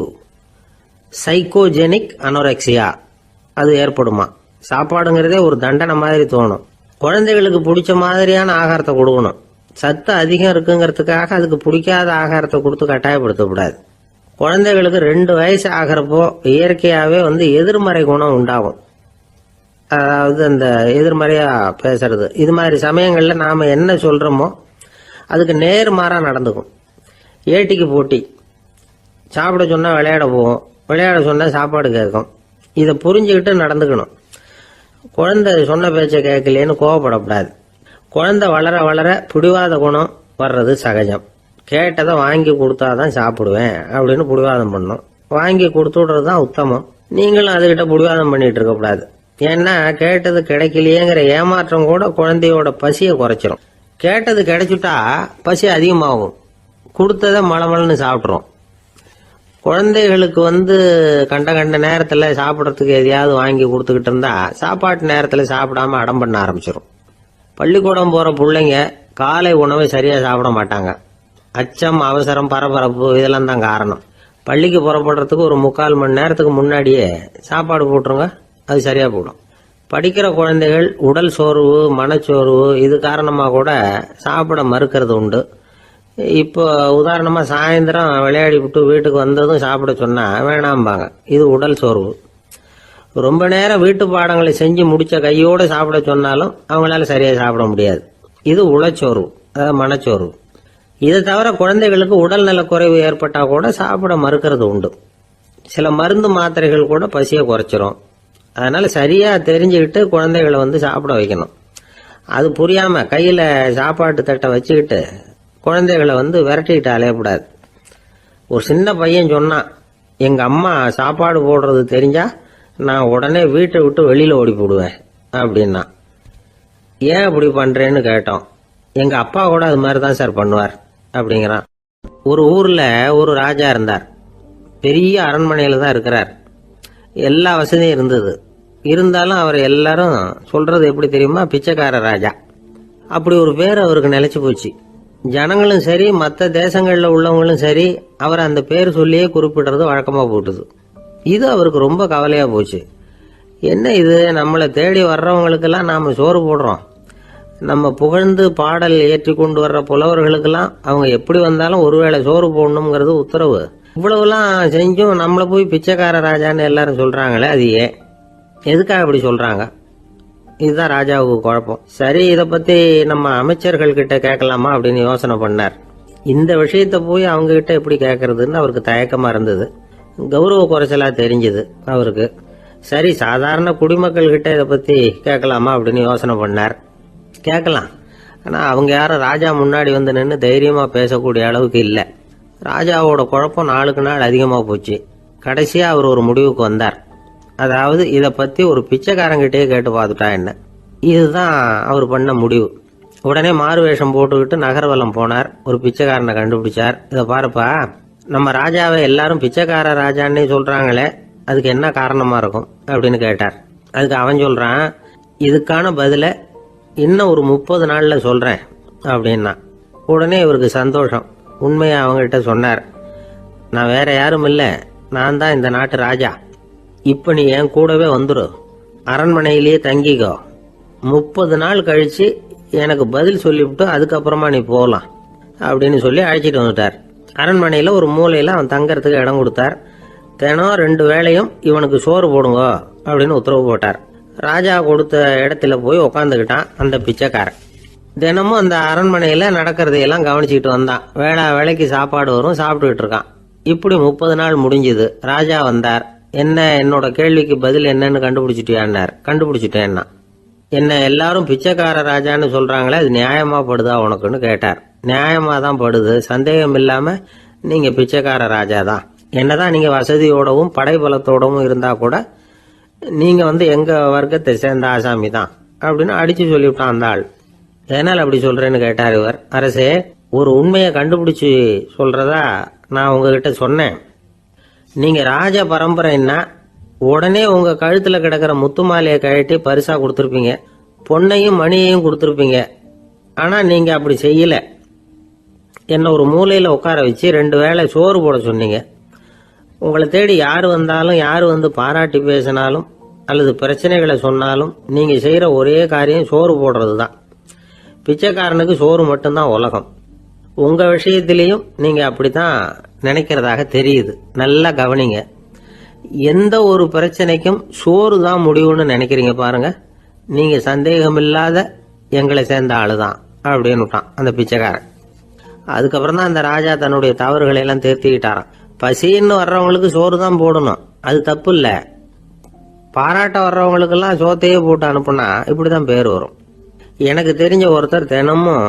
சைக்கோஜெனிக் அனோரெக்சியா, அது ஏற்படுமா. சாப்பாடுங்கிறதே ஒரு தண்டனை மாதிரி தோணும். குழந்தைகளுக்கு பிடிச்ச மாதிரியான ஆகாரத்தை கொடுக்கணும். சத்து அதிகம் இருக்குங்கிறதுக்காக அதுக்கு பிடிக்காத ஆகாரத்தை கொடுத்து கட்டாயப்படுத்தக்கூடாது. குழந்தைகளுக்கு 2 வயசு ஆகிறப்போ இயற்கையாவே எதிர்மறை குணம் உண்டாகும். அதாவது அந்த எதிர்மறையா பேசுறது, இது மாதிரி சமயங்கள்ல நாம என்ன சொல்றோமோ அதுக்கு நேர்மாறா நடந்துக்கும். ஏட்டிக்கு போட்டி, சாப்பிட சொன்னா விளையாட போவோம், விளையாட சொன்னா சாப்பாடு கேட்கும். இதை புரிஞ்சுக்கிட்டு நடந்துக்கணும். குழந்தை சொன்ன பேச்ச கேட்கலேன்னு கோவப்படக்கூடாது. குழந்தை வளர வளர பிடிவாத குணம் வர்றது சகஜம். கேட்டதை வாங்கி கொடுத்தாதான் சாப்பிடுவேன் அப்படின்னு பிடிவாதம் பண்ணும். வாங்கி கொடுத்து விடுறதுதான் உத்தமம். நீங்களும் அதுகிட்ட பிடிவாதம் பண்ணிட்டு இருக்க கூடாது. ஏன்னா கேட்டது கிடைக்கலையேங்கிற ஏமாற்றம் கூட குழந்தையோட பசியை குறைச்சிரும். கேட்டது கிடைச்சுட்டா பசி அதிகமாகும், கொடுத்ததை மளமளன்னு சாப்பிட்றோம். குழந்தைகளுக்கு கண்ட கண்ட நேரத்துல சாப்பிடறதுக்கு எதையாவது வாங்கி கொடுத்துக்கிட்டு இருந்தா சாப்பாட்டு நேரத்துல சாப்பிடாம அடம் பண்ண ஆரம்பிச்சிடும். பள்ளிக்கூடம் போற பிள்ளைங்க காலை உணவை சரியா சாப்பிட மாட்டாங்க. அச்சம், அவசரம், பரபரப்பு இதெல்லாம் தான் காரணம். பள்ளிக்கு புறப்படுறதுக்கு ஒரு 3/4 மணி நேரத்துக்கு முன்னாடியே சாப்பாடு போட்டுருங்க, அது சரியா போடும். படிக்கிற குழந்தைகள் உடல் சோர்வு, மனச்சோர்வு இது காரணமா கூட சாப்பிட மறுக்கிறது உண்டு. இப்போ உதாரணமா சாயந்தரம் விளையாடி விட்டு வீட்டுக்கு வந்ததும் சாப்பிட சொன்னா வேணாம்பாங்க. இது உடல் சோர்வு. ரொம்ப நேரம் வீட்டு பாடங்களை செஞ்சு முடிச்ச கையோட சாப்பிட சொன்னாலும் அவங்களால சரியா சாப்பிட முடியாது. இது உளச்சோர்வு, அதாவது மனச்சோர்வு. இதை தவிர குழந்தைகளுக்கு உடல் நலக்குறைவு ஏற்பட்டா கூட சாப்பிட மறுக்கிறது உண்டு. சில மருந்து மாத்திரைகள் கூட பசியை குறைச்சிரும். அதனால சரியா தெரிஞ்சுக்கிட்டு குழந்தைகளை சாப்பிட வைக்கணும். அது புரியாம கையில சாப்பாட்டு தட்டை வச்சுக்கிட்டு குழந்தைகளை விரட்டிக்கிட்டு அலையக்கூடாது. ஒரு சின்ன பையன் சொன்னான், எங்க அம்மா சாப்பாடு போடுறது தெரிஞ்சா நான் உடனே வீட்டை விட்டு வெளியில ஓடி போடுவேன் அப்படின்னா. ஏன் அப்படி பண்றேன்னு கேட்டோம். எங்க அப்பா கூட அது மாதிரி தான் சார் பண்ணுவார் அப்படிங்கிறான். ஒரு ஊர்ல ஒரு ராஜா இருந்தார். பெரிய அரண்மனையில தான் இருக்கிறார். எல்லா வசதியும் இருந்தது. இருந்தாலும் அவர் எல்லாரும் சொல்றது எப்படி தெரியுமா, பிச்சைக்கார ராஜா. அப்படி ஒரு பேர் அவருக்கு நிலைச்சு போச்சு. ஜனங்களும் சரி, மற்ற தேசங்கள்ல உள்ளவங்களும் சரி, அவர் அந்த பேர் சொல்லியே குறிப்பிடுறது வழக்கமா போட்டுது. இது அவருக்கு ரொம்ப கவலையா போச்சு. என்ன இது, நம்மளை தேடி வர்றவங்களுக்கெல்லாம் நாம சோறு போடுறோம், நம்ம புகழ்ந்து பாடல் ஏற்றி கொண்டு வர்ற புலவர்களுக்கெல்லாம் அவங்க எப்படி வந்தாலும் ஒருவேளை சோறு போடணுங்கிறது உத்தரவு. இவ்வளவுலாம் செஞ்சும் நம்மள போய் பிச்சைக்கார ராஜான்னு எல்லாரும் சொல்றாங்களே, அது ஏன், எதுக்காக அப்படி சொல்றாங்க? இதுதான் ராஜாவுக்கு குழப்பம். சரி, இத பத்தி நம்ம அமைச்சர்கள் கிட்ட கேட்கலாமா அப்படின்னு யோசனை பண்ணார். இந்த விஷயத்த போய் அவங்க கிட்ட எப்படி கேட்கறதுன்னு அவருக்கு தயக்கமா இருந்தது. கௌரவ குறைச்சலா தெரிஞ்சது அவருக்கு. சரி, சாதாரண குடிமக்கள் கிட்ட இதை பத்தி கேட்கலாமா அப்படின்னு யோசனை பண்ணார். கேட்கலாம், ஆனா அவங்க யாரும் ராஜா முன்னாடி வந்து நின்று தைரியமா பேசக்கூடிய அளவுக்கு இல்லை. ராஜாவோட குழப்பம் நாளுக்கு நாள் அதிகமா போச்சு. கடைசியா அவர் ஒரு முடிவுக்கு வந்தார். அதாவது இதை பத்தி ஒரு பிச்சைக்காரங்கிட்டே கேட்டு பார்த்துட்டா என்ன. இதுதான் அவர் பண்ண முடிவு. உடனே மாறு வேஷம் போட்டுக்கிட்டு நகர்வலம் போனார். ஒரு பிச்சைக்காரனை கண்டுபிடிச்சார். இதை பாருப்பா, நம்ம ராஜாவை எல்லாரும் பிச்சைக்கார ராஜான்னே சொல்றாங்களே, அதுக்கு என்ன காரணமா இருக்கும் அப்படின்னு கேட்டார். அதுக்கு அவன் சொல்றான், இதுக்கான பதில இன்னும் ஒரு 30 நாள்ல சொல்றேன் அப்படின்னா. உடனே இவருக்கு சந்தோஷம். உண்மையை அவங்ககிட்ட சொன்னார். நான் வேற யாரும் இல்லை, நான் தான் இந்த நாட்டு ராஜா. இப்ப நீ என் கூடவே வந்துரு, அரண்மனையிலேயே தங்கிக்கோ. 30 நாள் கழிச்சு எனக்கு பதில் சொல்லிவிட்டு அதுக்கப்புறமா நீ போகலாம் அப்படின்னு சொல்லி அழைச்சிட்டு வந்துட்டார். அரண்மனையில ஒரு மூலையில அவன் தங்கறதுக்கு இடம் கொடுத்தார். தினம் 2 வேளையும் இவனுக்கு சோறு போடுங்க அப்படின்னு உத்தரவு போட்டார். ராஜா கொடுத்த இடத்துல போய் உக்காந்துக்கிட்டான் அந்த பிச்சைக்காரன். தினமும் அந்த அரண்மனையில நடக்கிறதையெல்லாம் கவனிச்சுக்கிட்டு வந்தான். வேளைக்கு சாப்பாடு வரும், சாப்பிட்டுக்கிட்டு இருக்கான். இப்படி 30 நாள் முடிஞ்சது. ராஜா வந்தார். என்ன, என்னோட கேள்விக்கு பதில் என்னன்னு கண்டுபிடிச்சிட்டியான்னார். கண்டுபிடிச்சிட்டேன்னா. என்ன எல்லாரும் பிச்சைக்கார ராஜான்னு சொல்றாங்களே, அது நியாயமா படுதா உனக்குன்னு கேட்டார். நியாயமா தான் படுது, சந்தேகம் இல்லாம நீங்க பிச்சைக்கார ராஜா தான். என்னதான் நீங்க வசதியோடவும் படைபலத்தோடவும் இருந்தா கூட நீங்க எங்க வர்க்கத்தை சேர்ந்த ஆசாமி தான் அப்படின்னு அடிச்சு சொல்லிவிட்டான் அந்த ஆள். எதனால் அப்படி சொல்றேன்னு கேட்டார் இவர். அரசே, ஒரு உண்மையை கண்டுபிடிச்சு சொல்றதா நான் உங்ககிட்ட சொன்னேன். நீங்க ராஜ பரம்பரைன்னா உடனே உங்க கழுத்துல கிடக்கிற முத்து மாலையை கழட்டி பரிசா கொடுத்துருப்பீங்க, பொன்னையும் மணியையும் கொடுத்துருப்பீங்க. ஆனா நீங்க அப்படி செய்யல. என்ன ஒரு மூலையில உட்கார வச்சு 2 வேளை சோறு போட சொன்னீங்க. உங்களை தேடி யாரு வந்தாலும், யாரு பாராட்டி பேசினாலும் அல்லது பிரச்சனைகளை சொன்னாலும் நீங்க செய்யற ஒரே காரியம் சோறு போடுறது தான். பிச்சைக்காரனுக்கு சோறு மட்டும்தான் உலகம். உங்க விஷயத்திலையும் நீங்க அப்படித்தான் நினைக்கிறதாக தெரியுது. நல்லா கவனிங்க. எந்த ஒரு பிரச்சனைக்கும் சோறு தான் முடிவுன்னு நினைக்கிறீங்க பாருங்க. நீங்க சந்தேகமில்லாத எங்களை சேர்ந்த ஆளுதான் அப்படின்னு விட்டான் அந்த பிச்சைக்காரன். அதுக்கப்புறம் தான் அந்த ராஜா தன்னுடைய தவறுகளை எல்லாம் திருத்திக்கிட்டாராம். பசின்னு வர்றவங்களுக்கு சோறு தான் போடணும், அது தப்பு இல்ல. பாராட்ட வர்றவங்களுக்கெல்லாம் சோத்தையே போட்டு அனுப்புனா இப்படிதான் பேர் வரும். எனக்கு தெரிஞ்ச ஒருத்தர் தினமும்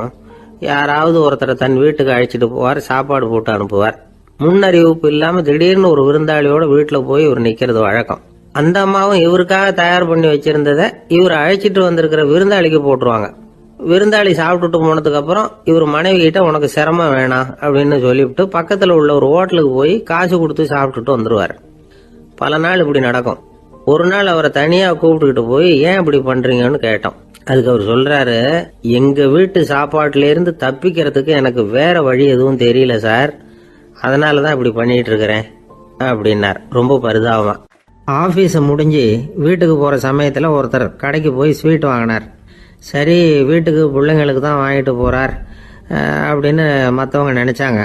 யாராவது ஒருத்தரை தன் வீட்டுக்கு அழைச்சிட்டு போவார், சாப்பாடு போட்டு அனுப்புவார். முன்னறிவிப்பு இல்லாம திடீர்னு ஒரு விருந்தாளியோட வீட்டுல போய் இவர் நிக்கிறது வழக்கம். அந்த அம்மாவும் இவருக்காக தயார் பண்ணி வச்சிருந்ததை இவர் அழைச்சிட்டு வந்திருக்கிற விருந்தாளிக்கு போட்டுருவாங்க. விருந்தாளி சாப்பிட்டுட்டு போனதுக்கு அப்புறம் இவர் மனைவி கிட்ட உனக்கு சிரமம் வேணாம் அப்படின்னு சொல்லிவிட்டு பக்கத்துல உள்ள ஒரு ஹோட்டலுக்கு போய் காசு கொடுத்து சாப்பிட்டுட்டு வந்துருவாரு. பல நாள் இப்படி நடக்கும். ஒரு நாள் அவரை தனியா கூப்பிட்டுக்கிட்டு போய் ஏன் இப்படி பண்றீங்கன்னு கேட்டோம். அதுக்கு அவர் சொல்றாரு, எங்க வீட்டு சாப்பாட்டுல இருந்து தப்பிக்கிறதுக்கு எனக்கு வேற வழி எதுவும் தெரியல சார், அதனாலதான் இப்படி பண்ணிட்டு இருக்கிறேன் அப்படின்னார் ரொம்ப பரிதாபமா. ஆபீஸ் முடிஞ்சு வீட்டுக்கு போற சமயத்துல ஒருத்தர் கடைக்கு போய் ஸ்வீட் வாங்கினார். சரி, வீட்டுக்கு பிள்ளைங்களுக்கு தான் வாங்கிட்டு போறார் அப்படின்னு மற்றவங்க நினைச்சாங்க.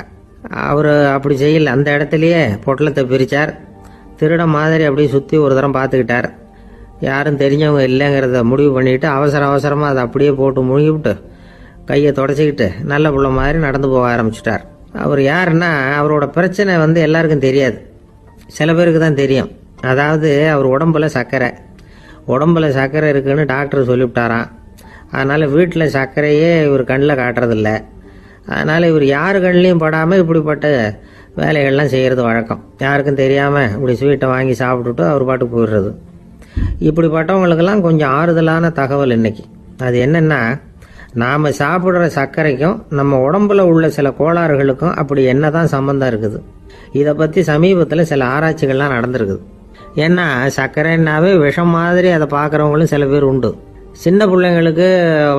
அவர் அப்படி செய்யல. அந்த இடத்துலயே பொட்டலத்தை பிரிச்சார். திருட மாதிரி அப்படியே சுற்றி ஒரு தரம் பார்த்துக்கிட்டார். யாரும் தெரிஞ்சவங்க இல்லைங்கிறத முடிவு பண்ணிட்டு அவசரமாக அதை அப்படியே போட்டு முழுகிவிட்டு கையை தொடச்சிக்கிட்டு நல்ல புள்ள மாதிரி நடந்து போக ஆரம்பிச்சிட்டார். அவர் யாருன்னா, அவரோட பிரச்சனை எல்லாருக்கும் தெரியாது, சில பேருக்கு தான் தெரியும். அதாவது அவர் உடம்புல சர்க்கரை இருக்குன்னு டாக்டர் சொல்லிவிட்டாராம். அதனால் வீட்டில் சர்க்கரையே இவர் கண்ணில் காட்டுறதில்ல. அதனால் இவர் யார் கண்ணிலையும் படாமல் இப்படிப்பட்ட வேலைகள்லாம் செய்கிறது வழக்கம். யாருக்கும் தெரியாமல் இப்படி ஸ்வீட்டை வாங்கி சாப்பிட்டுட்டு அவர் பாட்டுக்கு போயிடுறது. இப்படிப்பட்டவங்களுக்கெல்லாம் கொஞ்சம் ஆறுதலான தகவல் இன்னைக்கு. அது என்னென்னா, நாம் சாப்பிட்ற சர்க்கரைக்கும் நம்ம உடம்புல உள்ள சில கோளாறுகளுக்கும் அப்படி என்ன தான் சம்மந்தம் இருக்குது. இதை பற்றி சமீபத்தில் சில ஆராய்ச்சிகள்லாம் நடந்திருக்குது. ஏன்னா சர்க்கரைன்னாவே விஷம் மாதிரி அதை பார்க்குறவங்களும் சில பேர் உண்டு. சின்ன பிள்ளைங்களுக்கு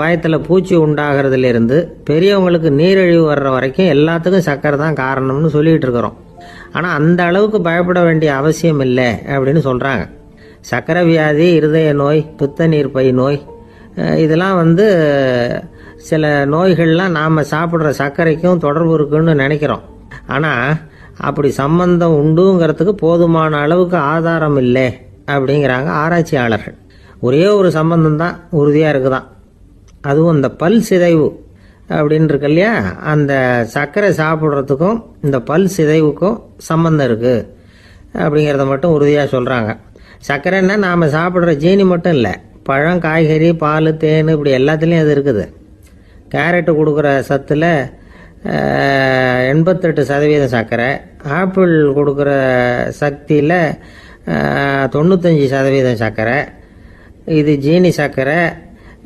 வயத்தில் பூச்சி உண்டாகிறதுலேருந்து பெரியவங்களுக்கு நீரிழிவு வர்ற வரைக்கும் எல்லாத்துக்கும் சர்க்கரை தான் காரணம்னு சொல்லிகிட்டு இருக்கிறோம். ஆனால் அந்த அளவுக்கு பயப்பட வேண்டிய அவசியம் இல்லை அப்படின்னு சொல்கிறாங்க. சர்க்கரை வியாதி, இருதய நோய், பித்த நீர் பை நோய், இதெல்லாம் வந்து சில நோய்கள்லாம் நாம் சாப்பிட்ற சர்க்கரைக்கும் தொடர்பு இருக்குன்னு நினைக்கிறோம். ஆனால் அப்படி சம்பந்தம் உண்டுங்கிறதுக்கு போதுமான அளவுக்கு ஆதாரம் இல்லை அப்படிங்கிறாங்க ஆராய்ச்சியாளர்கள். ஒரே ஒரு சம்பந்தம் தான் உறுதியாக இருக்குதான். அதுவும் இந்த பல் சிதைவு அப்படின்னு இருக்கு இல்லையா, அந்த சர்க்கரை சாப்பிட்றதுக்கும் இந்த பல் சிதைவுக்கும் சம்பந்தம் இருக்குது அப்படிங்கிறத மட்டும் உறுதியாக சொல்கிறாங்க. சர்க்கரைன்னா நாம் சாப்பிட்ற ஜீனி மட்டும் இல்லை, பழம், காய்கறி, பால், தேன் இப்படி எல்லாத்துலேயும் அது இருக்குது. கேரட்டு கொடுக்குற சத்தில் 88% சர்க்கரை, ஆப்பிள் கொடுக்குற சக்தியில் 95% சர்க்கரை. இது ஜீனி சர்க்கரை,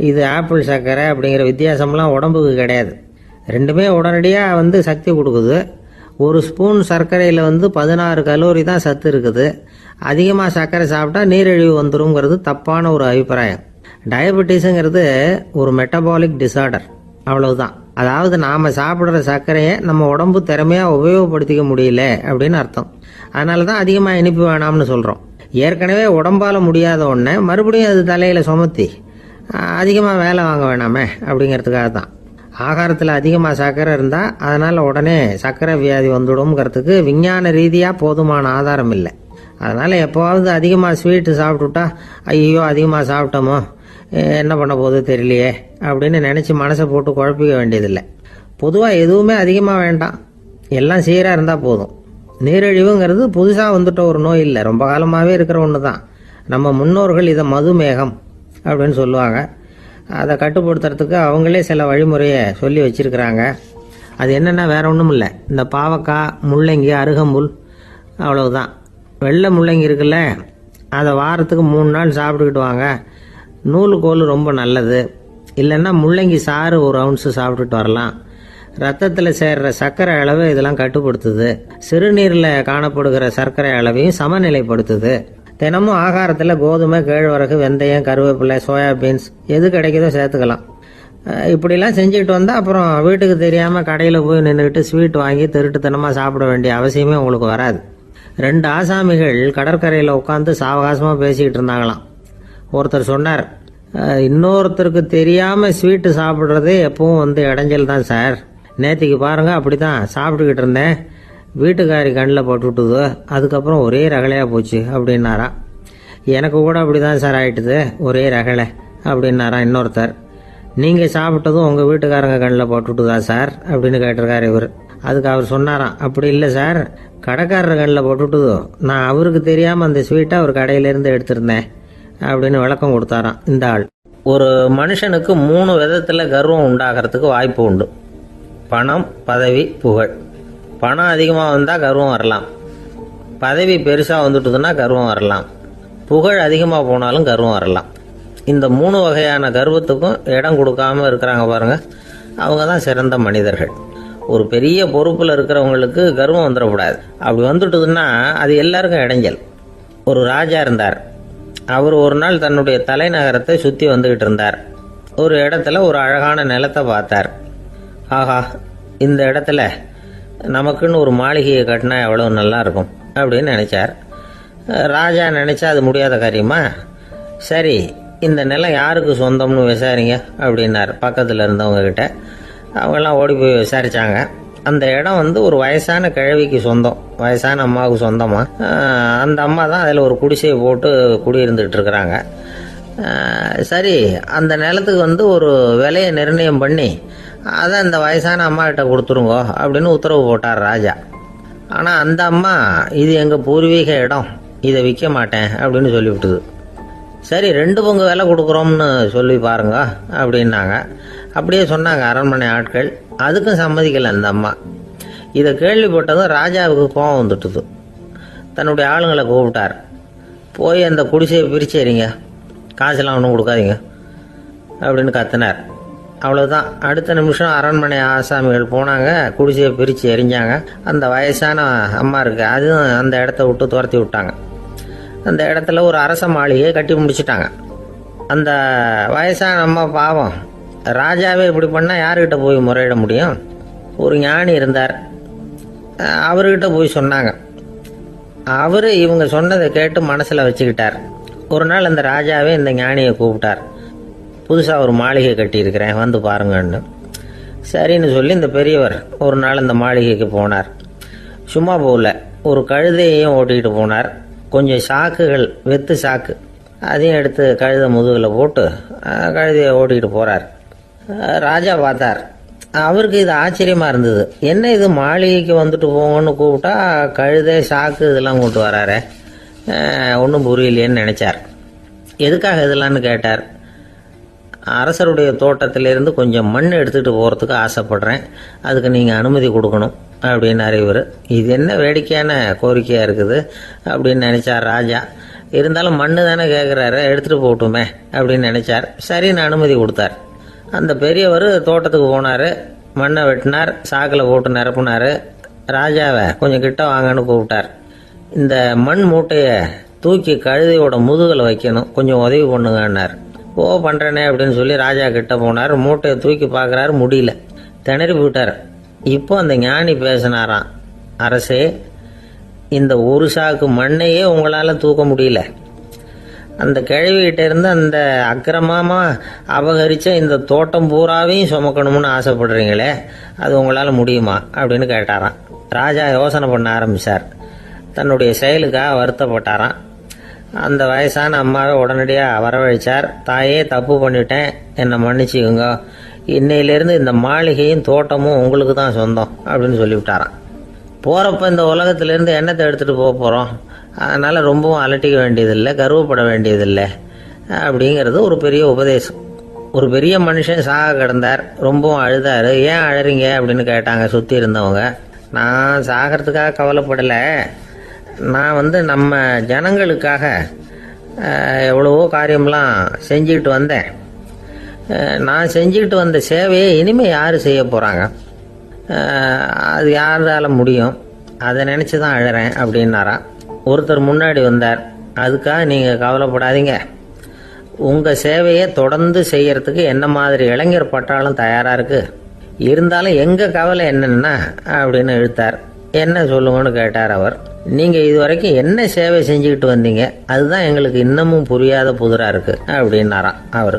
இது ஆப்பிள் சர்க்கரை அப்படிங்கிற வித்தியாசம்லாம் உடம்புக்கு கிடையாது. ரெண்டுமே உடனடியாக வந்து சக்தி கொடுக்குது. ஒரு ஸ்பூன் சர்க்கரையில் வந்து 16 கலோரி தான் சத்து இருக்குது. அதிகமாக சர்க்கரை சாப்பிட்டா நீரிழிவு வந்துருங்கிறது தப்பான ஒரு அபிப்பிராயம். டயபெட்டிஸுங்கிறது ஒரு மெட்டபாலிக் டிசார்டர், அவ்வளவுதான். அதாவது நாம் சாப்பிட்ற சர்க்கரையை நம்ம உடம்பு திறமையாக உபயோகப்படுத்திக்க முடியல அப்படின்னு அர்த்தம். அதனால தான் அதிகமாக இனிப்பு வேணாம்னு சொல்கிறோம். ஏற்கனவே உடம்பால் முடியாத ஒன்றை மறுபடியும் அது தலையில் சுமத்தி அதிகமாக வேலை வாங்க வேணாமே அப்படிங்கிறதுக்காக தான். ஆகாரத்தில் அதிகமாக சர்க்கரை இருந்தால் அதனால் உடனே சர்க்கரை வியாதி வந்துடும்ங்கிறதுக்கு விஞ்ஞான ரீதியாக போதுமான ஆதாரம் இல்லை. அதனால் எப்போவாவது அதிகமாக ஸ்வீட்டு சாப்பிட்டுட்டா ஐயோ அதிகமாக சாப்பிட்டோமோ என்ன பண்ண போகுது தெரியலையே அப்படின்னு நினச்சி மனசை போட்டு குழப்பிக்க வேண்டியதில்லை. பொதுவாக எதுவுமே அதிகமாக வேண்டாம், எல்லாம் சீராக இருந்தால் போதும். நீரிழிவுங்கிறது புதுசாக வந்துட்ட ஒரு நோய் இல்லை, ரொம்ப காலமாகவே இருக்கிற ஒன்று தான். நம்ம முன்னோர்கள் இதை மதுமேகம் அப்படின்னு சொல்லுவாங்க. அதை கட்டுப்படுத்துறதுக்கு அவங்களே சில வழிமுறையை சொல்லி வச்சுருக்கிறாங்க. அது என்னென்னா வேற ஒன்றும் இல்லை, இந்த பாவக்காய், முள்ளங்கி, அருகம்புல், அவ்வளவுதான். வெள்ளை முள்ளங்கி இருக்குல்ல, அதை வாரத்துக்கு 3 நாள் சாப்பிட்டுக்கிட்டு வாங்க. நூலுக்கோல் ரொம்ப நல்லது. இல்லைன்னா முள்ளங்கி சாறு 1 ounce சாப்பிட்டுட்டு வரலாம். ரத்தத்தில் சேர்கிற சர்க்கரை அளவு இதெல்லாம் கட்டுப்படுத்துது. சிறுநீரில் காணப்படுகிற சர்க்கரை அளவையும் சமநிலைப்படுத்துது. தினமும் ஆகாரத்தில் கோதுமை, கேழ்வரகு, வெந்தயம், கருவேப்பிலை, சோயாபீன்ஸ் எது கிடைக்குதோ சேர்த்துக்கலாம். இப்படிலாம் செஞ்சுக்கிட்டு வந்தால் அப்புறம் வீட்டுக்கு தெரியாமல் கடையில் போய் நின்றுக்கிட்டு ஸ்வீட் வாங்கி திருட்டுத்தனமாக சாப்பிட வேண்டிய அவசியமே உங்களுக்கு வராது. 2 ஆசாமிகள் கடற்கரையில் உட்காந்து சாவகாசமாக பேசிக்கிட்டு இருந்தாங்களாம். ஒருத்தர் சொன்னார், இன்னொருத்தருக்கு தெரியாமல் ஸ்வீட்டு சாப்பிட்றதே எப்பவும் வந்து இடைஞ்சல் தான் சார். நேற்றுக்கு பாருங்கள் அப்படி தான் சாப்பிட்டுக்கிட்டு இருந்தேன், வீட்டுக்காரி கண்ணில் போட்டுவிட்டுது, அதுக்கப்புறம் ஒரே ரகலையாக போச்சு அப்படின்னாரா. எனக்கு கூட அப்படி தான் சார் ஆகிட்டுது, ஒரே ரகலை அப்படின்னாரா இன்னொருத்தர். நீங்கள் சாப்பிட்டதும் உங்கள் வீட்டுக்காரங்க கண்ணில் போட்டுவிட்டுதா சார் அப்படின்னு கேட்டிருக்காரு இவர். அதுக்கு அவர் சொன்னாராம், அப்படி இல்லை சார், கடைக்காரர் கண்ணில் போட்டுவிட்டுதோ, நான் அவருக்கு தெரியாமல் அந்த ஸ்வீட்டை அவர் கடையிலேருந்து எடுத்திருந்தேன் அப்படின்னு விளக்கம் கொடுத்தாராம் இந்த ஆள். ஒரு மனுஷனுக்கு 3 விதத்தில் கர்வம் உண்டாகிறதுக்கு வாய்ப்பு உண்டு. பணம், பதவி, புகழ். பணம் அதிகமாக வந்தால் கர்வம் வரலாம், பதவி பெருசாக வந்துட்டுதுன்னா கர்வம் வரலாம், புகழ் அதிகமாக போனாலும் கர்வம் வரலாம். இந்த 3 வகையான கர்வத்துக்கும் இடம் கொடுக்காமல் இருக்கிறாங்க பாருங்கள், அவங்க தான் சிறந்த மனிதர்கள். ஒரு பெரிய பொறுப்பில் இருக்கிறவங்களுக்கு கர்வம் வந்துடக்கூடாது. அப்படி வந்துட்டுதுன்னா அது எல்லாருக்கும் இடைஞ்சல். ஒரு ராஜா இருந்தார். அவர் ஒரு நாள் தன்னுடைய தலைநகரத்தை சுற்றி வந்துக்கிட்டு இருந்தார். ஒரு இடத்துல ஒரு அழகான நிலத்தை பார்த்தார். ஆஹா, இந்த இடத்துல நமக்குன்னு ஒரு மாளிகையை கட்டினா எவ்வளோ நல்லா இருக்கும் அப்படின்னு நினச்சார். ராஜா நினச்சா அது முடியாத காரியமா? சரி, இந்த நிலம் யாருக்கு சொந்தம்னு விசாரிங்க அப்படின்னார் பக்கத்தில் இருந்தவங்கக்கிட்ட. அவங்கெல்லாம் ஓடி போய் விசாரித்தாங்க. அந்த இடம் வந்து ஒரு வயசான கிழவிக்கு சொந்தம், வயசான அம்மாவுக்கு சொந்தமாக. அந்த அம்மா தான் அதில் ஒரு குடிசையை போட்டு குடியிருந்துகிட்டு இருக்கிறாங்க. சரி, அந்த நிலத்துக்கு வந்து ஒரு விலையை நிர்ணயம் பண்ணி அதை அந்த வயசான அம்மாக்கிட்ட கொடுத்துருங்கோ அப்படின்னு உத்தரவு போட்டார் ராஜா. ஆனால் அந்த அம்மா, இது எங்கள் பூர்வீக இடம், இதை விற்க மாட்டேன் அப்படின்னு சொல்லிவிட்டுது. சரி, 2 பங்கு விலை கொடுக்குறோம்னு சொல்லி பாருங்க அப்படின்னாங்க. அப்படியே சொன்னாங்க அரண்மனை ஆட்கள். அதுக்கும் சம்மதிக்கலை அந்த அம்மா. இதை கேள்விப்பட்டதும் ராஜாவுக்கு கோபம் வந்துட்டுது. தன்னுடைய ஆளுங்களை கூப்பிட்டார். போய் அந்த குடிசையை பிரித்து எறிங்க, காசெல்லாம் ஒன்றும் கொடுக்காதீங்க அப்படின்னு கத்தினார். அவ்வளோதான். அடுத்த நிமிஷம் அரண்மனை ஆசாமிகள் போனாங்க, குடிசையை பிரித்து எறிஞ்சாங்க. அந்த வயசான அம்மா இருக்கு, அதுவும் அந்த இடத்த விட்டு துரத்தி விட்டாங்க. அந்த இடத்துல ஒரு அரச மாளிகையை கட்டி முடிச்சிட்டாங்க. அந்த வயசான அம்மா பாவம், ராஜாவே இப்படி பண்ணால் யாருக்கிட்ட போய் முறையிட முடியும்? ஒரு ஞானி இருந்தார், அவர்கிட்ட போய் சொன்னாங்க. அவர் இவங்க சொன்னதை கேட்டு மனசில் வச்சுக்கிட்டார். ஒரு நாள் அந்த ராஜாவே இந்த ஞானியை கூப்பிட்டார். புதுசாக ஒரு மாளிகை கட்டியிருக்கிறேன், வந்து பாருங்கன்னு. சரின்னு சொல்லி இந்த பெரியவர் ஒரு நாள் இந்த மாளிகைக்கு போனார். சும்மா போகல, ஒரு கழுதையையும் ஓட்டிகிட்டு போனார். கொஞ்சம் சாக்குகள், வெத்து சாக்கு, அதையும் எடுத்து கழுதை முதுகில் போட்டு கழுதையை ஓட்டிகிட்டு போகிறார். ராஜா பார்த்தார். அவருக்கு இது ஆச்சரியமாக இருந்தது. என்ன இது, மாளிகைக்கு வந்துட்டு போங்கன்னு கூப்பிட்டா கழுதை சாக்கு இதெல்லாம் கூப்பிட்டு வராரு, ஒன்றும் புரியலையேன்னு நினச்சார். எதுக்காக இதெல்லாம்னு கேட்டார். அரசருடைய தோட்டத்திலேருந்து கொஞ்சம் மண் எடுத்துகிட்டு போகிறதுக்கு ஆசைப்படுறேன், அதுக்கு நீங்கள் அனுமதி கொடுக்கணும் அப்படின்னாரு இவர். இது என்ன வேடிக்கையான கோரிக்கையாக இருக்குது அப்படின்னு நினச்சார் ராஜா. இருந்தாலும் மண்ணு தானே கேட்குறாரு, எடுத்துகிட்டு போகட்டுமே அப்படின்னு நினச்சார். சரின்னு அனுமதி கொடுத்தார். அந்த பெரியவர் தோட்டத்துக்கு போனார், மண்ணை வெட்டினார், சாக்கில் போட்டு நிரப்புனார். ராஜாவை கொஞ்சம் கிட்ட வாங்கன்னு கூப்பிட்டார். இந்த மண் மூட்டையை தூக்கி கழுதையோட முதுகில் வைக்கணும், கொஞ்சம் உதவி பண்ணுங்கன்னார். ஓ பண்ணுறேனே அப்படின்னு சொல்லி ராஜா கிட்ட போனார். மூட்டையை தூக்கி பார்க்குறாரு, முடியல, திணறி போயிட்டார். இப்போ அந்த ஞானி பேசினாராம். அரசே, இந்த ஒரு சாக்கு மண்ணையே உங்களால் தூக்க முடியல, அந்த கிழவிகிட்ட இருந்து அந்த அக்கிரமமாக அபகரித்த இந்த தோட்டம் பூராவையும் சுமக்கணும்னு ஆசைப்படுறீங்களே, அது உங்களால் முடியுமா அப்படின்னு கேட்டாராம். ராஜா யோசனை பண்ண ஆரம்பித்தார். தன்னுடைய செயலுக்காக வருத்தப்பட்டாராம். அந்த வயசான அம்மாவை உடனடியாக வரவழைச்சார். தாயே, தப்பு பண்ணிட்டேன், என்னை மன்னிச்சுக்குங்க, இன்னையிலேருந்து இந்த மாளிகையும் தோட்டமும் உங்களுக்கு தான் சொந்தம் அப்படின்னு சொல்லிவிட்டாராம். போகிறப்ப இந்த உலகத்திலேருந்து எண்ணத்தை எடுத்துகிட்டு போக போகிறோம், அதனால் ரொம்பவும் அலட்டிக்க வேண்டியதில்லை, கர்வப்பட வேண்டியதில்லை அப்படிங்கிறது ஒரு பெரிய உபதேசம். ஒரு பெரிய மனுஷன் சாக கிடந்தார், ரொம்பவும் அழுதார். ஏன் அழறீங்க அப்படின்னு கேட்டாங்க சுற்றி இருந்தவங்க. நான் சாகிறதுக்காக கவலைப்படலை, நான் நம்ம ஜனங்களுக்காக எவ்வளவோ காரியம்லாம் செஞ்சுக்கிட்டு வந்தேன். நான் செஞ்சுக்கிட்டு வந்த சேவையை இனிமேல் யார் செய்ய போகிறாங்க, அது யாரால் முடியும், அதை நினச்சி தான் அழறேன் அப்படின்னாராம். ஒருத்தர் முன்னாடி வந்தார். அதுக்காக நீங்கள் கவலைப்படாதீங்க, உங்கள் சேவையை தொடர்ந்து செய்யறதுக்கு என்ன மாதிரி இளைஞர் பட்டாலும் தயாராக இருக்குது, இருந்தாலும் எங்கள் கவலை என்னென்னா அப்படின்னு இழுத்தார். என்ன சொல்லுங்கன்னு கேட்டார் அவர். நீங்கள் இதுவரைக்கும் என்ன சேவை செஞ்சுக்கிட்டு வந்தீங்க, அதுதான் எங்களுக்கு இன்னமும் புரியாத புதிராக இருக்குது அப்படின்னாராம் அவர்.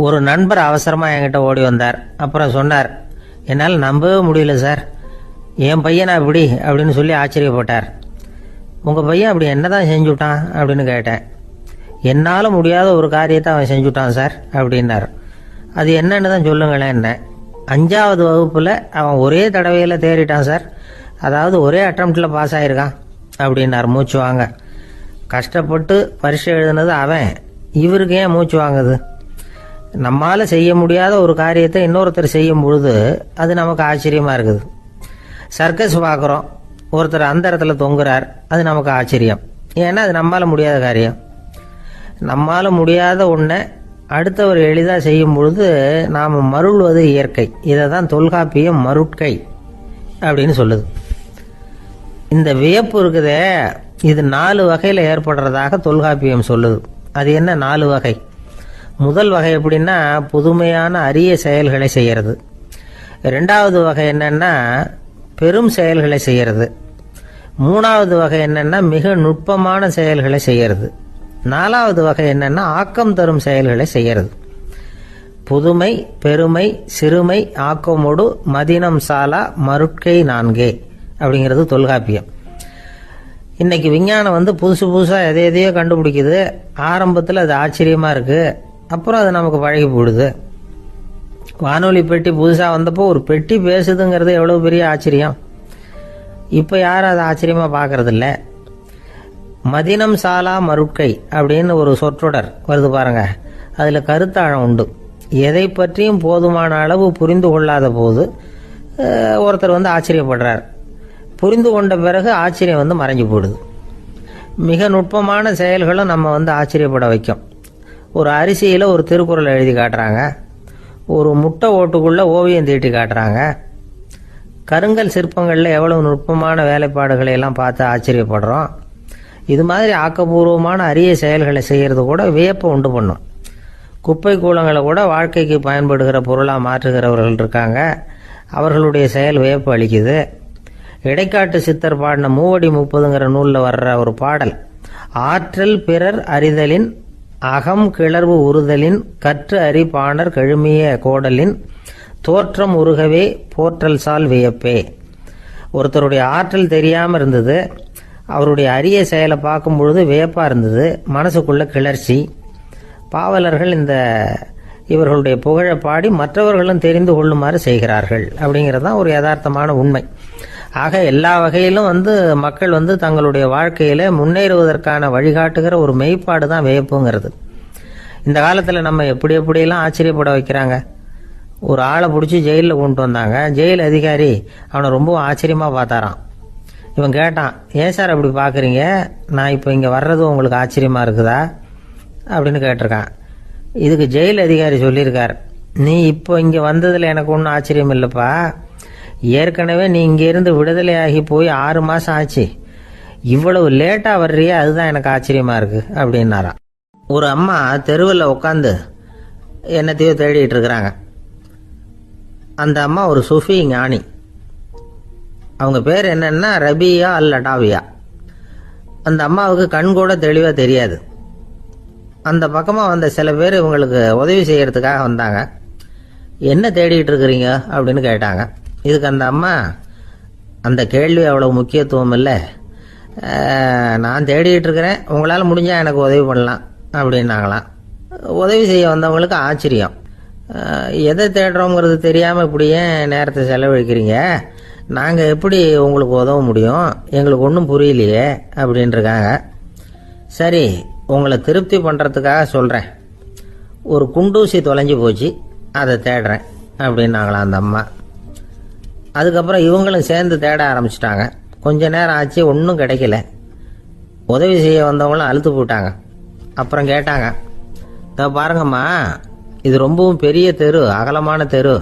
ஒரு நண்பர் அவசரமாக என்கிட்ட ஓடி வந்தார். அப்புறம் சொன்னார், என்னால் நம்பவே முடியல சார், என் பையனா இப்படி அப்படின்னு சொல்லி ஆச்சரியப்பட்டார். உங்கள் பையன் அப்படி என்ன தான் செஞ்சுட்டான் அப்படின்னு கேட்டேன். என்னால் முடியாத ஒரு காரியத்தை அவன் செஞ்சுட்டான் சார் அப்படின்னார். அது என்னன்னு தான் சொல்லுங்களேன். என்ன, 5வது வகுப்பில் அவன் ஒரே தடவையில் தேறிட்டான் சார், அதாவது ஒரே அட்டம்ப்டில் பாஸ் ஆகிருக்கான் அப்படின்னார். மூச்சு வாங்க, கஷ்டப்பட்டு பரீட்சை எழுதுனது அவன், இவருக்கு ஏன் மூச்சு வாங்குது? நம்மால் செய்ய முடியாத ஒரு காரியத்தை இன்னொருத்தர் செய்யும் பொழுது அது நமக்கு ஆச்சரியமாக இருக்குது. சர்க்கஸ் பார்க்குறோம், ஒருத்தர் அந்த இடத்துல தொங்குறார், அது நமக்கு ஆச்சரியம், ஏன்னா அது நம்மால் முடியாத காரியம். நம்மால் முடியாத ஒன்றை அடுத்தவர் எளிதாக செய்யும் பொழுது நாம் மருள்வது இயற்கை. இதை தான் தொல்காப்பியம் மருட்கை அப்படின்னு சொல்லுது. இந்த வியப்பு இருக்குதே, இது 4 வகையில் ஏற்படுறதாக தொல்காப்பியம் சொல்லுது. அது என்ன 4 வகை? முதல் வகை எப்படின்னா, புதுமையான அரிய செயல்களை செய்கிறது. 2வது வகை என்னன்னா, பெரும் செயல்களை செய்கிறது. 3வது வகை என்னன்னா, மிக நுட்பமான செயல்களை செய்கிறது. 4வது வகை என்னன்னா, ஆக்கம் தரும் செயல்களை செய்கிறது. புதுமை, பெருமை, சிறுமை, ஆக்கமோடு மதினம் சாலா மருட்கை 4 அப்படிங்கிறது தொல்காப்பியம். இன்னைக்கு விஞ்ஞானம் புதுசு புதுசாக எதையோ கண்டுபிடிக்குது. ஆரம்பத்தில் அது ஆச்சரியமாக இருக்குது, அப்புறம் அது நமக்கு பழகி போயிடுது. வானொலி பெட்டி புதுசாக வந்தப்போ ஒரு பெட்டி பேசுதுங்கிறது எவ்வளோ பெரிய ஆச்சரியம். இப்போ யாரும் அதை ஆச்சரியமாக பார்க்கறதில்ல. மதினம் சாலா மருட்கை அப்படின்னு ஒரு சொற்றொடர் வருது பாருங்க, அதில் கருத்தாழம் உண்டு. எதை பற்றியும் போதுமான அளவு புரிந்து கொள்ளாத போது ஒருத்தர் ஆச்சரியப்படுறார். புரிந்து கொண்ட பிறகு ஆச்சரியம் மறைஞ்சு போயிடுது. மிக நுட்பமான செயல்களும் நம்ம ஆச்சரியப்பட வைக்கும். ஒரு அரிசியில் ஒரு திருக்குறள் எழுதி காட்டுறாங்க, ஒரு முட்டை ஓட்டுக்குள்ளே ஓவியம் தீட்டி காட்டுறாங்க. கருங்கல் சிற்பங்களில் எவ்வளவு நுட்பமான வேலைப்பாடுகளை எல்லாம் பார்த்து ஆச்சரியப்படுறோம். இது மாதிரி ஆக்கப்பூர்வமான அரிய செயல்களை செய்கிறது கூட வியப்பை உண்டு பண்ணும். குப்பை கூலங்களை கூட வாழ்க்கைக்கு பயன்படுகிற பொருளாக மாற்றுகிறவர்கள் இருக்காங்க, அவர்களுடைய செயல் வியப்பு அளிக்குது. இடைக்காட்டு சித்தர் பாடின 30 நூலில் வர்ற ஒரு பாடல், ஆற்றல் பிறர் அறிதலின் அகம் கிளர்வு உறுதலின் கற்று அறி பாணர் கழுமிய கோடலின் தோற்றம் உருகவே போற்றல் சால் வியப்பே. ஒருத்தருடைய ஆற்றல் தெரியாமல் இருந்தது, அவருடைய அரிய செயலை பார்க்கும் பொழுது வியப்பாக இருந்தது, மனசுக்குள்ள கிளர்ச்சி. பாவலர்கள் இவர்களுடைய புகழை பாடி மற்றவர்களும் தெரிந்து கொள்ளுமாறு செய்கிறார்கள் அப்படிங்கிறது தான் ஒரு யதார்த்தமான உண்மை. ஆக எல்லா வகையிலும் மக்கள் தங்களுடைய வாழ்க்கையில் முன்னேறுவதற்கான வழிகாட்டுகிற ஒரு மெய்ப்பாடு தான் வியப்புங்கிறது. இந்த காலத்தில் நம்ம எப்படியெல்லாம் ஆச்சரியப்பட வைக்கிறாங்க. ஒரு ஆளை பிடிச்சி ஜெயிலில் கொண்டு வந்தாங்க. ஜெயில் அதிகாரி அவனை ரொம்ப ஆச்சரியமாக பார்த்தாராம். இவன் கேட்டான், ஏன் சார் அப்படி பார்க்குறீங்க, நான் இப்போ இங்கே வர்றது உங்களுக்கு ஆச்சரியமாக இருக்குதா அப்படின்னு கேட்டிருக்கான். இதுக்கு ஜெயில் அதிகாரி சொல்லியிருக்கார், நீ இப்போ இங்கே வந்ததில் எனக்கு ஒன்றும் ஆச்சரியம் இல்லைப்பா, ஏற்கனவே நீ இங்கேருந்து விடுதலையாகி போய் 6 மாதம் ஆச்சு, இவ்வளவு லேட்டாக வர்றியே அதுதான் எனக்கு ஆச்சரியமாக இருக்குது அப்படின்னாராம். ஒரு அம்மா தெருவில் உட்காந்து என்னத்தையோ தேடிட்டு இருக்கிறாங்க. அந்த அம்மா ஒரு சுஃபி ஞானி. அவங்க பேர் என்னன்னா ரபியா அல் அடாவியா. அந்த அம்மாவுக்கு கண் கூட தெளிவாக தெரியாது. அந்த பக்கமாக வந்த சில பேர் இவங்களுக்கு உதவி செய்கிறதுக்காக வந்தாங்க. என்ன தேடிட்டு இருக்கிறீங்க அப்படின்னு கேட்டாங்க. இதுக்கு அந்த அம்மா, அந்த கேள்வி அவ்வளோ முக்கியத்துவம் இல்லை, நான் தேடிட்டு இருக்கிறேன், உங்களால் முடிஞ்சால் எனக்கு உதவி பண்ணலாம் அப்படின்னாங்களாம். உதவி செய்ய வந்தவங்களுக்கு ஆச்சரியம். எதை தேடுறோங்கிறது தெரியாமல் இப்படி ஏன் நேரத்தை செலவழிக்கிறீங்க, நாங்கள் எப்படி உங்களுக்கு உதவ முடியும், எங்களுக்கு ஒன்றும் புரியலையே அப்படின்ட்டுருக்காங்க. சரி, உங்களை திருப்தி பண்ணுறதுக்காக சொல்கிறேன், ஒரு குண்டூசி தொலைஞ்சி போச்சு, அதை தேடுறேன் அப்படின்னாங்களாம் அந்த அம்மா. அதுக்கப்புறம் இவங்களும் சேர்ந்து தேட ஆரம்பிச்சிட்டாங்க. கொஞ்ச நேரம் ஆச்சு, ஒன்றும் கிடைக்கல. உதவி செய்ய வந்தவங்களும் அழுத்து போட்டாங்க. அப்புறம் கேட்டாங்க, இதை பாருங்கம்மா, இது ரொம்பவும் பெரிய தெரு, அகலமான தெரு,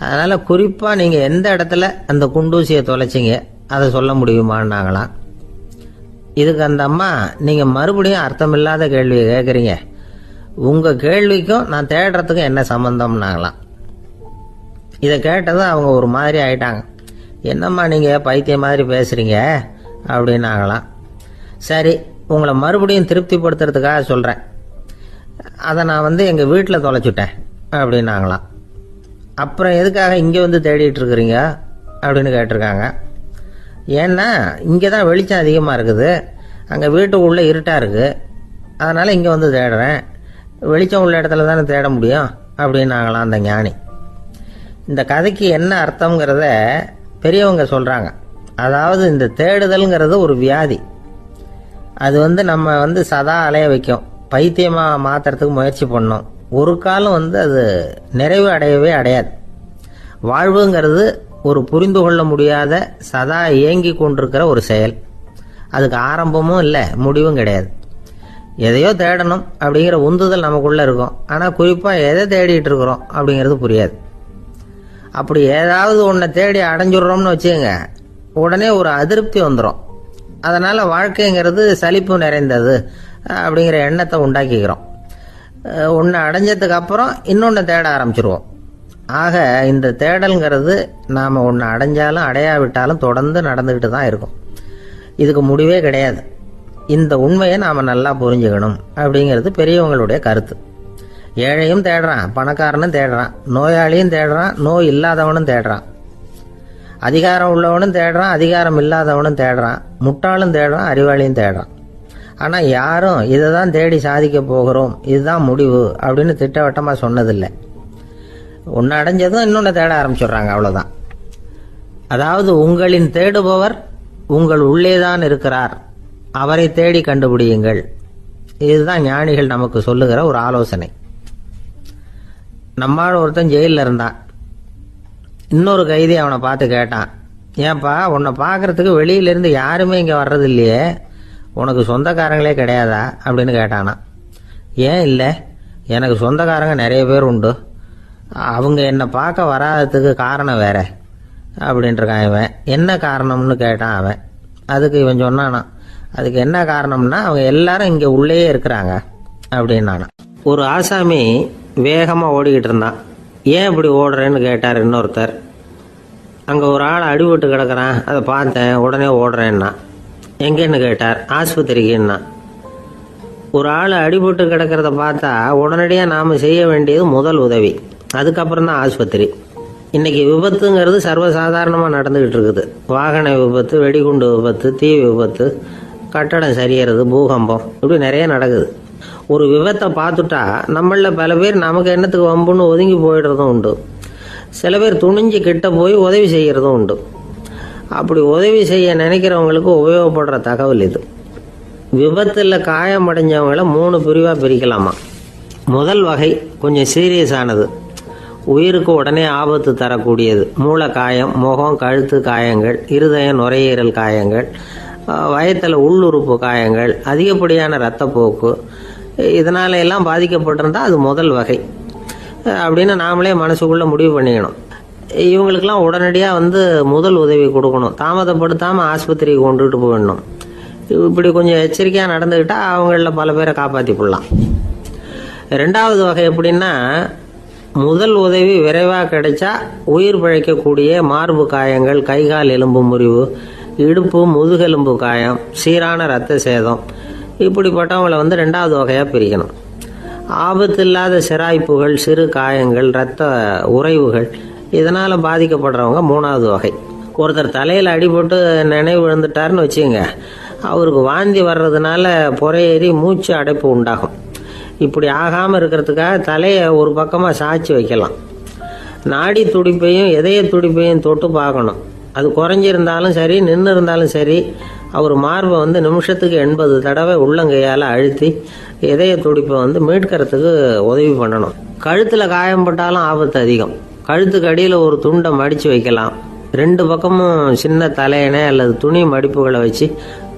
அதனால் குறிப்பாக நீங்கள் எந்த இடத்துல அந்த குண்டூசியை தொலைச்சிங்க அதை சொல்ல முடியுமான்னாங்களாம். இதுக்கு அந்த அம்மா, நீங்கள் மறுபடியும் அர்த்தமில்லாத கேள்வியை கேட்குறீங்க, உங்கள் கேள்விக்கும் நான் தேடுறதுக்கும் என்ன சம்மந்தம்னாங்களாம். இதை கேட்டதும் அவங்க ஒரு மாதிரி ஆயிட்டாங்க. என்னம்மா நீங்கள் பைத்தியம் மாதிரி பேசுகிறீங்க அப்படின்னாங்களாம். சரி, உங்களை மறுபடியும் திருப்திப்படுத்துறதுக்காக சொல்கிறேன், அதை நான் எங்கள் வீட்டில் தொலைச்சிட்டேன் அப்படின்னாங்களாம். அப்புறம் எதுக்காக இங்கே தேடிட்டு இருக்கிறீங்க அப்படின்னு கேட்டிருக்காங்க. ஏன்னா இங்கே தான் வெளிச்சம் அதிகமாக இருக்குது, அங்கே வீட்டுக்குள்ளே இருட்டாக இருக்குது, அதனால் இங்கே தேடுறேன், வெளிச்சம் உள்ள இடத்துல தானே தேட முடியும் அப்படின்னாங்களாம் அந்த ஞானி. இந்த கதைக்கு என்ன அர்த்தங்கிறத பெரியவங்க சொல்கிறாங்க. அதாவது இந்த தேடுதல்ங்கிறது ஒரு வியாதி. அது நம்ம சதா அலைய வைக்கும், பைத்தியமாக மாற்றுறதுக்கு முயற்சி பண்ணோம். ஒரு காலம் அது நிறைவு அடையவே அடையாது. வாழ்வுங்கிறது ஒரு புரிந்து கொள்ள முடியாத சதா இயங்கி கொண்டிருக்கிற ஒரு செயல். அதுக்கு ஆரம்பமும் இல்லை, முடிவும் கிடையாது. எதையோ தேடணும் அப்படிங்கிற உந்துதல் நமக்குள்ளே இருக்கும், ஆனால் குறிப்பாக எதை தேடிட்டு இருக்கிறோம் அப்படிங்கிறது புரியாது. அப்படி ஏதாவது ஒன்றை தேடி அடைஞ்சிடுறோம்னு வச்சுக்கோங்க, உடனே ஒரு அதிருப்தி வந்துடும். அதனால் வாழ்க்கைங்கிறது சலிப்பு நிறைந்தது அப்படிங்கிற எண்ணத்தை உண்டாக்கிக்கிறோம். ஒன்று அடைஞ்சதுக்கு அப்புறம் இன்னொன்று தேட ஆரம்பிச்சிருவோம். ஆக இந்த தேடல்ங்கிறது நாம் ஒன்று அடைஞ்சாலும் அடையாவிட்டாலும் தொடர்ந்து நடந்துக்கிட்டு தான் இருக்கும். இதுக்கு முடிவே கிடையாது. இந்த உண்மையை நாம் நல்லா புரிஞ்சுக்கணும் அப்படிங்கிறது பெரியவங்களுடைய கருத்து. ஏழையும் தேடுறான், பணக்காரனும் தேடுறான், நோயாளியும் தேடுறான், நோய் இல்லாதவனும் தேடுறான், அதிகாரம் உள்ளவனும் தேடுறான், அதிகாரம் இல்லாதவனும் தேடுறான், முட்டாளும் தேடுறான், அறிவாளியும் தேடுறான். ஆனால் யாரும் இதை தான் தேடி சாதிக்க போகிறோம், இதுதான் முடிவு அப்படின்னு திட்டவட்டமாக சொன்னதில்லை. ஒன்று அடைஞ்சதும் இன்னொன்று தேட ஆரம்பிச்சிடுறாங்க, அவ்வளோதான். அதாவது உங்களின் தேடுபவர் உங்கள் உள்ளேதான் இருக்கிறார், அவரை தேடி கண்டுபிடியுங்கள். இதுதான் ஞானிகள் நமக்கு சொல்லுகிற ஒரு ஆலோசனை. நம்மால் ஒருத்தன் ஜெயிலில் இருந்தான். இன்னொரு கைதி அவனை பார்த்து கேட்டான், ஏன்பா உன்னை பார்க்கறதுக்கு வெளியிலேருந்து யாருமே இங்கே வர்றது இல்லையே, உனக்கு சொந்தக்காரங்களே கிடையாதா அப்படின்னு கேட்டானா. ஏன் இல்லை, எனக்கு சொந்தக்காரங்க நிறைய பேர் உண்டு, அவங்க என்னை பார்க்க வராததுக்கு காரணம் வேற அப்படின்ட்டுருக்கான் இவன். என்ன காரணம்னு கேட்டான் அவன். அதுக்கு இவன் சொன்னானா, அதுக்கு என்ன காரணம்னா அவங்க எல்லாரும் இங்கே உள்ளேயே இருக்கிறாங்க அப்படின்னானா. ஒரு ஆசாமி வேகமாக ஓடிக்கிட்டு இருந்தான். ஏன் இப்படி ஓடுறேன்னு கேட்டார் இன்னொருத்தர். அங்கே ஒரு ஆள் அடிபட்டு கிடக்கிறான், அதை பார்த்தேன், உடனே ஓடுறேன்னா. எங்கேன்னு கேட்டார். ஆஸ்பத்திரிக்குன்னா. ஒரு ஆள் அடிபட்டு கிடக்கிறத பார்த்தா உடனடியாக நாம் செய்ய வேண்டியது முதல் உதவி, அதுக்கப்புறம் தான் ஆஸ்பத்திரி. இன்னைக்கு விபத்துங்கிறது சர்வசாதாரணமாக நடந்துக்கிட்டு இருக்குது. வாகன விபத்து, வெடிகுண்டு விபத்து, தீ விபத்து, கட்டடம் சரியறது, பூகம்பம், இப்படி நிறைய நடக்குது. ஒரு விபத்தை பார்த்துட்டா நம்மளில் பல பேர் நமக்கு என்னத்துக்கு வம்புன்னு ஒதுங்கி போயிடுறதும் உண்டு. சில பேர் துணிஞ்சு கிட்ட போய் உதவி செய்கிறதும் உண்டு. அப்படி உதவி செய்ய நினைக்கிறவங்களுக்கு உபயோகப்படுற தகவல் இது. விபத்தில் காயமடைஞ்சவங்களை 3 பிரிவாக பிரிக்கலாமா. முதல் வகை கொஞ்சம் சீரியஸானது, உயிருக்கு உடனே ஆபத்து தரக்கூடியது. மூளை காயம், முகம், கழுத்து காயங்கள், இருதயம், நுரையீரல் காயங்கள், வயத்தில் உள்ளுறுப்பு காயங்கள், அதிகப்படியான இரத்தப்போக்கு, இதனால எல்லாம் பாதிக்கப்பட்டிருந்தால் அது முதல் வகை அப்படின்னு நாமளே மனசுக்குள்ளே முடிவு பண்ணிக்கணும். இவங்களுக்கெல்லாம் உடனடியாக முதல் உதவி கொடுக்கணும். தாமதப்படுத்தாமல் ஆஸ்பத்திரிக்கு கொண்டுட்டு போயிடணும். இப்படி கொஞ்சம் எச்சரிக்கையாக நடந்துக்கிட்டால் அவங்களில் பல பேரை காப்பாற்றி போடலாம். 2வது வகை எப்படின்னா, முதல் உதவி விரைவாக கிடைச்சா உயிர் பிழைக்கக்கூடிய மார்பு காயங்கள், கைகால் எலும்பு முறிவு, இடுப்பு முதுகெலும்பு காயம், சீரான இரத்த சேதம், இப்படிப்பட்டவங்களை 2வது வகையாக பிரிக்கணும். ஆபத்து இல்லாத சிராய்ப்புகள், சிறு காயங்கள், இரத்த உறைவுகள், இதனால் பாதிக்கப்படுறவங்க 3வது வகை. ஒருத்தர் தலையில் அடிபட்டு நினைவு விழுந்துட்டாருன்னு வச்சுங்க, அவருக்கு வாந்தி வர்றதுனால புறையேறி மூச்சு அடைப்பு உண்டாகும். இப்படி ஆகாமல் இருக்கிறதுக்காக தலையை ஒரு பக்கமாக சாய்ச்சி வைக்கலாம். நாடி துடிப்பையும் இதய துடிப்பையும் தொட்டு பார்க்கணும். அது குறைஞ்சிருந்தாலும் சரி, நின்று இருந்தாலும் சரி, அவர் மார்பை நிமிஷத்துக்கு 80 தடவை உள்ளங்கையால் அழுத்தி இதய துடிப்பை மீட்கிறதுக்கு உதவி பண்ணணும். கழுத்தில் காயம்பட்டாலும் ஆபத்து அதிகம். கழுத்துக்கு அடியில் ஒரு துண்டை மடித்து வைக்கலாம். 2 பக்கமும் சின்ன தலையணை அல்லது துணி மடிப்புகளை வச்சு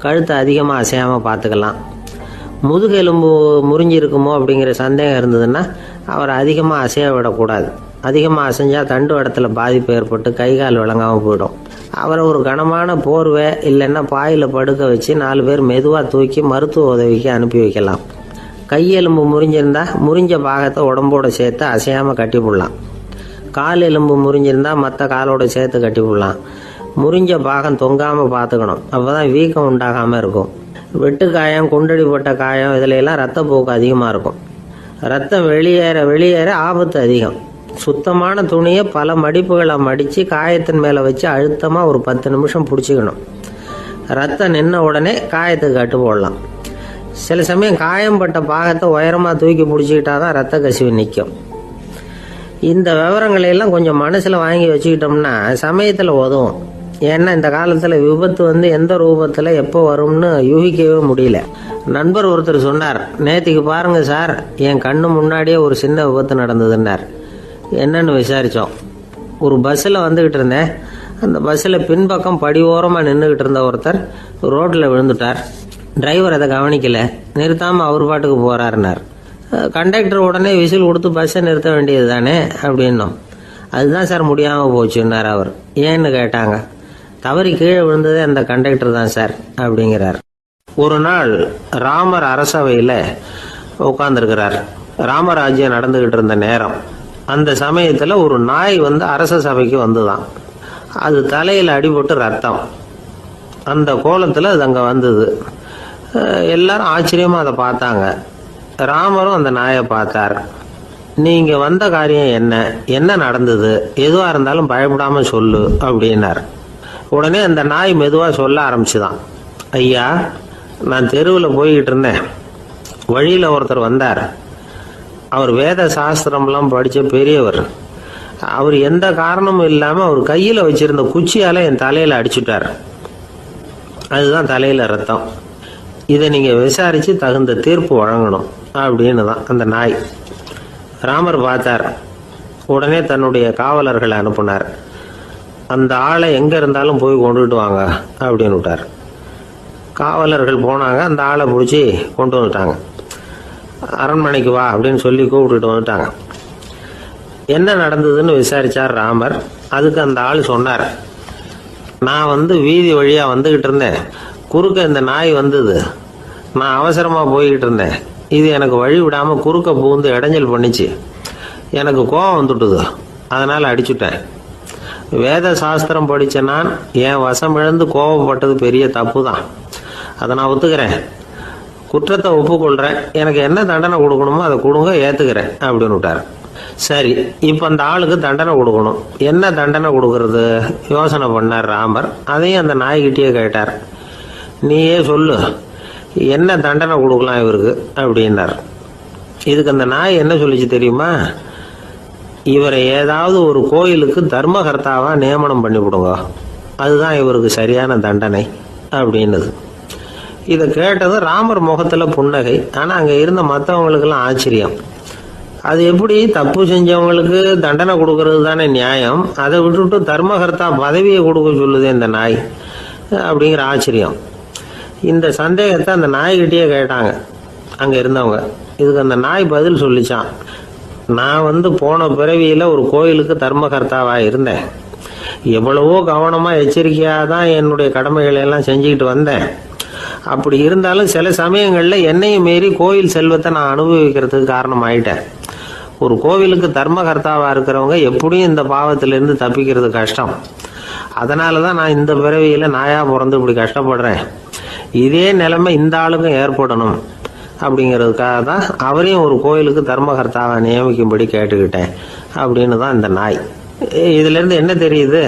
கழுத்தை அதிகமாக அசையாமல் பார்த்துக்கலாம். முதுகெலும்பு முறிஞ்சிருக்குமோ அப்படிங்கிற சந்தேகம் இருந்ததுன்னா அவரை அதிகமாக அசைய விடக்கூடாது. அதிகமாக அசைஞ்சால் தண்டு இடத்துல பாதிப்பு ஏற்பட்டு கை கால் விளங்காமல் போயிடும். அவரை ஒரு கனமான போர்வை இல்லைன்னா பாயில் படுக்க வச்சு 4 பேர் மெதுவாக தூக்கி மருத்துவ உதவிக்கு அனுப்பி வைக்கலாம். கையெலும்பு முறிஞ்சிருந்தா முறிஞ்ச பாகத்தை உடம்போடு சேர்த்து அசையாமல் கட்டி போடலாம். கால் எலும்பு முறிஞ்சிருந்தா மற்ற காலோடு சேர்த்து கட்டி போடலாம். முறிஞ்ச பாகம் தொங்காமல் பார்த்துக்கணும். அப்போ தான் வீக்கம் உண்டாகாமல் இருக்கும். வெட்டு காயம், குண்டடிப்பட்ட காயம், இதில் எல்லாம் ரத்தப்போக்கு அதிகமாக இருக்கும். ரத்தம் வெளியேற ஆபத்து அதிகம். சுத்தமான துணியை பல மடிப்புகளை மடித்து காயத்தின் மேலே வச்சு அழுத்தமாக ஒரு 10 நிமிஷம் பிடிச்சிக்கணும். ரத்தம் நின்ன உடனே காயத்துக்கு கட்டு போடலாம். சில சமயம் காயம்பட்ட பாகத்தை உயரமாக தூக்கி பிடிச்சிக்கிட்டா தான் ரத்த கசிவு நிற்கும். இந்த விவரங்களையெல்லாம் கொஞ்சம் மனசில் வாங்கி வச்சுக்கிட்டோம்னா சமயத்தில் உதவும். ஏன்னா இந்த காலத்தில் விபத்து எந்த ரூபத்தில் எப்போ வரும்னு யூகிக்கவே முடியல. நண்பர் ஒருத்தர் சொன்னார், நேற்றுக்கு பாருங்கள் சார், என் கண்ணு முன்னாடியே ஒரு சின்ன விபத்து நடந்ததுன்னார். என்னன்னு விசாரித்தோம். ஒரு பஸ்ஸில் வந்துக்கிட்டு இருந்தேன். அந்த பஸ்ஸில் பின்பக்கம் படி ஓரமாக நின்றுக்கிட்டு இருந்த ஒருத்தர் ரோட்டில் விழுந்துட்டார். டிரைவர் அதை கவனிக்கலை, நிறுத்தாமல் அவர் பாட்டுக்கு போகிறாருனார். கண்டக்டர் உடனே விசில் கொடுத்து பஸ்ஸை நிறுத்த வேண்டியது தானே அப்படின்னோம். அதுதான் சார் முடியாமல் போச்சுன்னார் அவர். ஏன்னு கேட்டாங்க. தவறி கீழே விழுந்ததே அந்த கண்டக்டர் தான் சார் அப்படிங்கிறார். ஒரு நாள் ராமர் அரசவையில் உட்காந்துருக்கிறார். ராமராஜ்யம் நடந்துக்கிட்டு இருந்த நேரம். அந்த சமயத்தில் ஒரு நாய் அரச சபைக்கு வந்துதான். அது தலையில் அடிபட்டு ரத்தம். அந்த கோலத்தில் அது அங்கே வந்தது. எல்லாரும் ஆச்சரியமாக அதை பார்த்தாங்க. ராமரும் அந்த நாயை பார்த்தார். நீங்கள் வந்த காரியம் என்ன நடந்தது, எதுவாக இருந்தாலும் பயப்படாமல் சொல்லு அப்படின்னார். உடனே அந்த நாய் மெதுவாக சொல்ல ஆரம்பிச்சுதான். ஐயா, நான் தெருவில் போய்கிட்டு இருந்தேன். வழியில் ஒருத்தர் வந்தார். அவர் வேத சாஸ்திரம்லாம் படித்த பெரியவர். அவர் எந்த காரணமும் இல்லாமல் அவர் கையில் வச்சிருந்த குச்சியால் என் தலையில் அடிச்சுட்டார். அதுதான் தலையில் ரத்தம். இதை நீங்கள் விசாரித்து தகுந்த தீர்ப்பு வழங்கணும் அப்படின்னு தான் அந்த நாய். ராமர் பார்த்தார். உடனே தன்னுடைய காவலர்களை அனுப்புனார். அந்த ஆளை எங்கே இருந்தாலும் போய் கொண்டுட்டு வாங்க அப்படின்னு விட்டார். காவலர்கள் போனாங்க. அந்த ஆளை பிடிச்சி கொண்டு வந்துட்டாங்க. அரண்மனைக்கு வா அப்படின்னு சொல்லி கூப்பிட்டுட்டு வந்துட்டாங்க. என்ன நடந்ததுன்னு விசாரித்தார் ராமர். அதுக்கு அந்த ஆள் சொன்னார், நான் வீதி வழியாக வந்துக்கிட்டு இருந்தேன். குறுக்க இந்த நாய் வந்தது. நான் அவசரமாக போய்கிட்டு இருந்தேன். இது எனக்கு வழி விடாமல் குறுக்க பூந்து இடைஞ்சல் பண்ணிச்சு. எனக்கு கோபம் வந்துட்டுது. அதனால் அடிச்சுட்டேன். வேத சாஸ்திரம் படித்த நான் என் வசம் இழந்து கோபப்பட்டது பெரிய தப்பு தான். அதை நான் ஒத்துக்கிறேன். குற்றத்தை ஒப்புக்கொள்றேன், எனக்கு என்ன தண்டனை கொடுக்கணுமோ அதை கொடுங்க, ஏத்துக்கிறேன் அப்படின்னு விட்டாரு. சரி, இப்ப அந்த ஆளுக்கு தண்டனை கொடுக்கணும். என்ன தண்டனை கொடுக்கறது யோசனை பண்ணார் ராமர். அதையும் அந்த நாய்கிட்டயே கேட்டார். நீயே சொல்லு, என்ன தண்டனை கொடுக்கலாம் இவருக்கு அப்படின்னார். இதுக்கு அந்த நாய் என்ன சொல்லிச்சு தெரியுமா? இவரை ஏதாவது ஒரு கோயிலுக்கு தர்மகர்த்தாவா நியமனம் பண்ணி விடுங்க, அதுதான் இவருக்கு சரியான தண்டனை அப்படின்னுது. இதை கேட்டதும் ராமர் முகத்துல புன்னகை. ஆனா அங்க இருந்த மற்றவங்களுக்கெல்லாம் ஆச்சரியம். அது எப்படி, தப்பு செஞ்சவங்களுக்கு தண்டனை கொடுக்கறது தானே நியாயம், அதை விட்டுட்டு தர்மகர்த்தா பதவியை கொடுக்க சொல்லுது இந்த நாய் அப்படிங்கிற ஆச்சரியம். இந்த சந்தேகத்தை அந்த நாய்கிட்டயே கேட்டாங்க அங்க இருந்தவங்க. இதுக்கு அந்த நாய் பதில் சொல்லிச்சான். நான் போன பிறவியில ஒரு கோயிலுக்கு தர்மகர்த்தாவா இருந்தேன். எவ்வளவோ கவனமா எச்சரிக்கையா தான் என்னுடைய கடமைகளை எல்லாம் செஞ்சுக்கிட்டு வந்தேன். அப்படி இருந்தாலும் சில சமயங்கள்ல என்னையும் மீறி கோயில் செல்வத்தை நான் அனுபவிக்கிறதுக்கு காரணம் ஆயிட்டேன். ஒரு கோவிலுக்கு தர்மகர்த்தாவா இருக்கிறவங்க எப்படியும் இந்த பாவத்திலிருந்து தப்பிக்கிறது கஷ்டம். அதனாலதான் நான் இந்த பிறவியில நாயா பிறந்து இப்படி கஷ்டப்படுறேன். இதே நிலைமை இந்த ஆளுக்கும் ஏற்படணும் அப்படிங்கிறதுக்காக தான் அவரையும் ஒரு கோயிலுக்கு தர்மகர்த்தாவை நியமிக்கும்படி கேட்டுக்கிட்டேன் அப்படின்னு தான் இந்த நாய். இதுல இருந்து என்ன தெரியுது?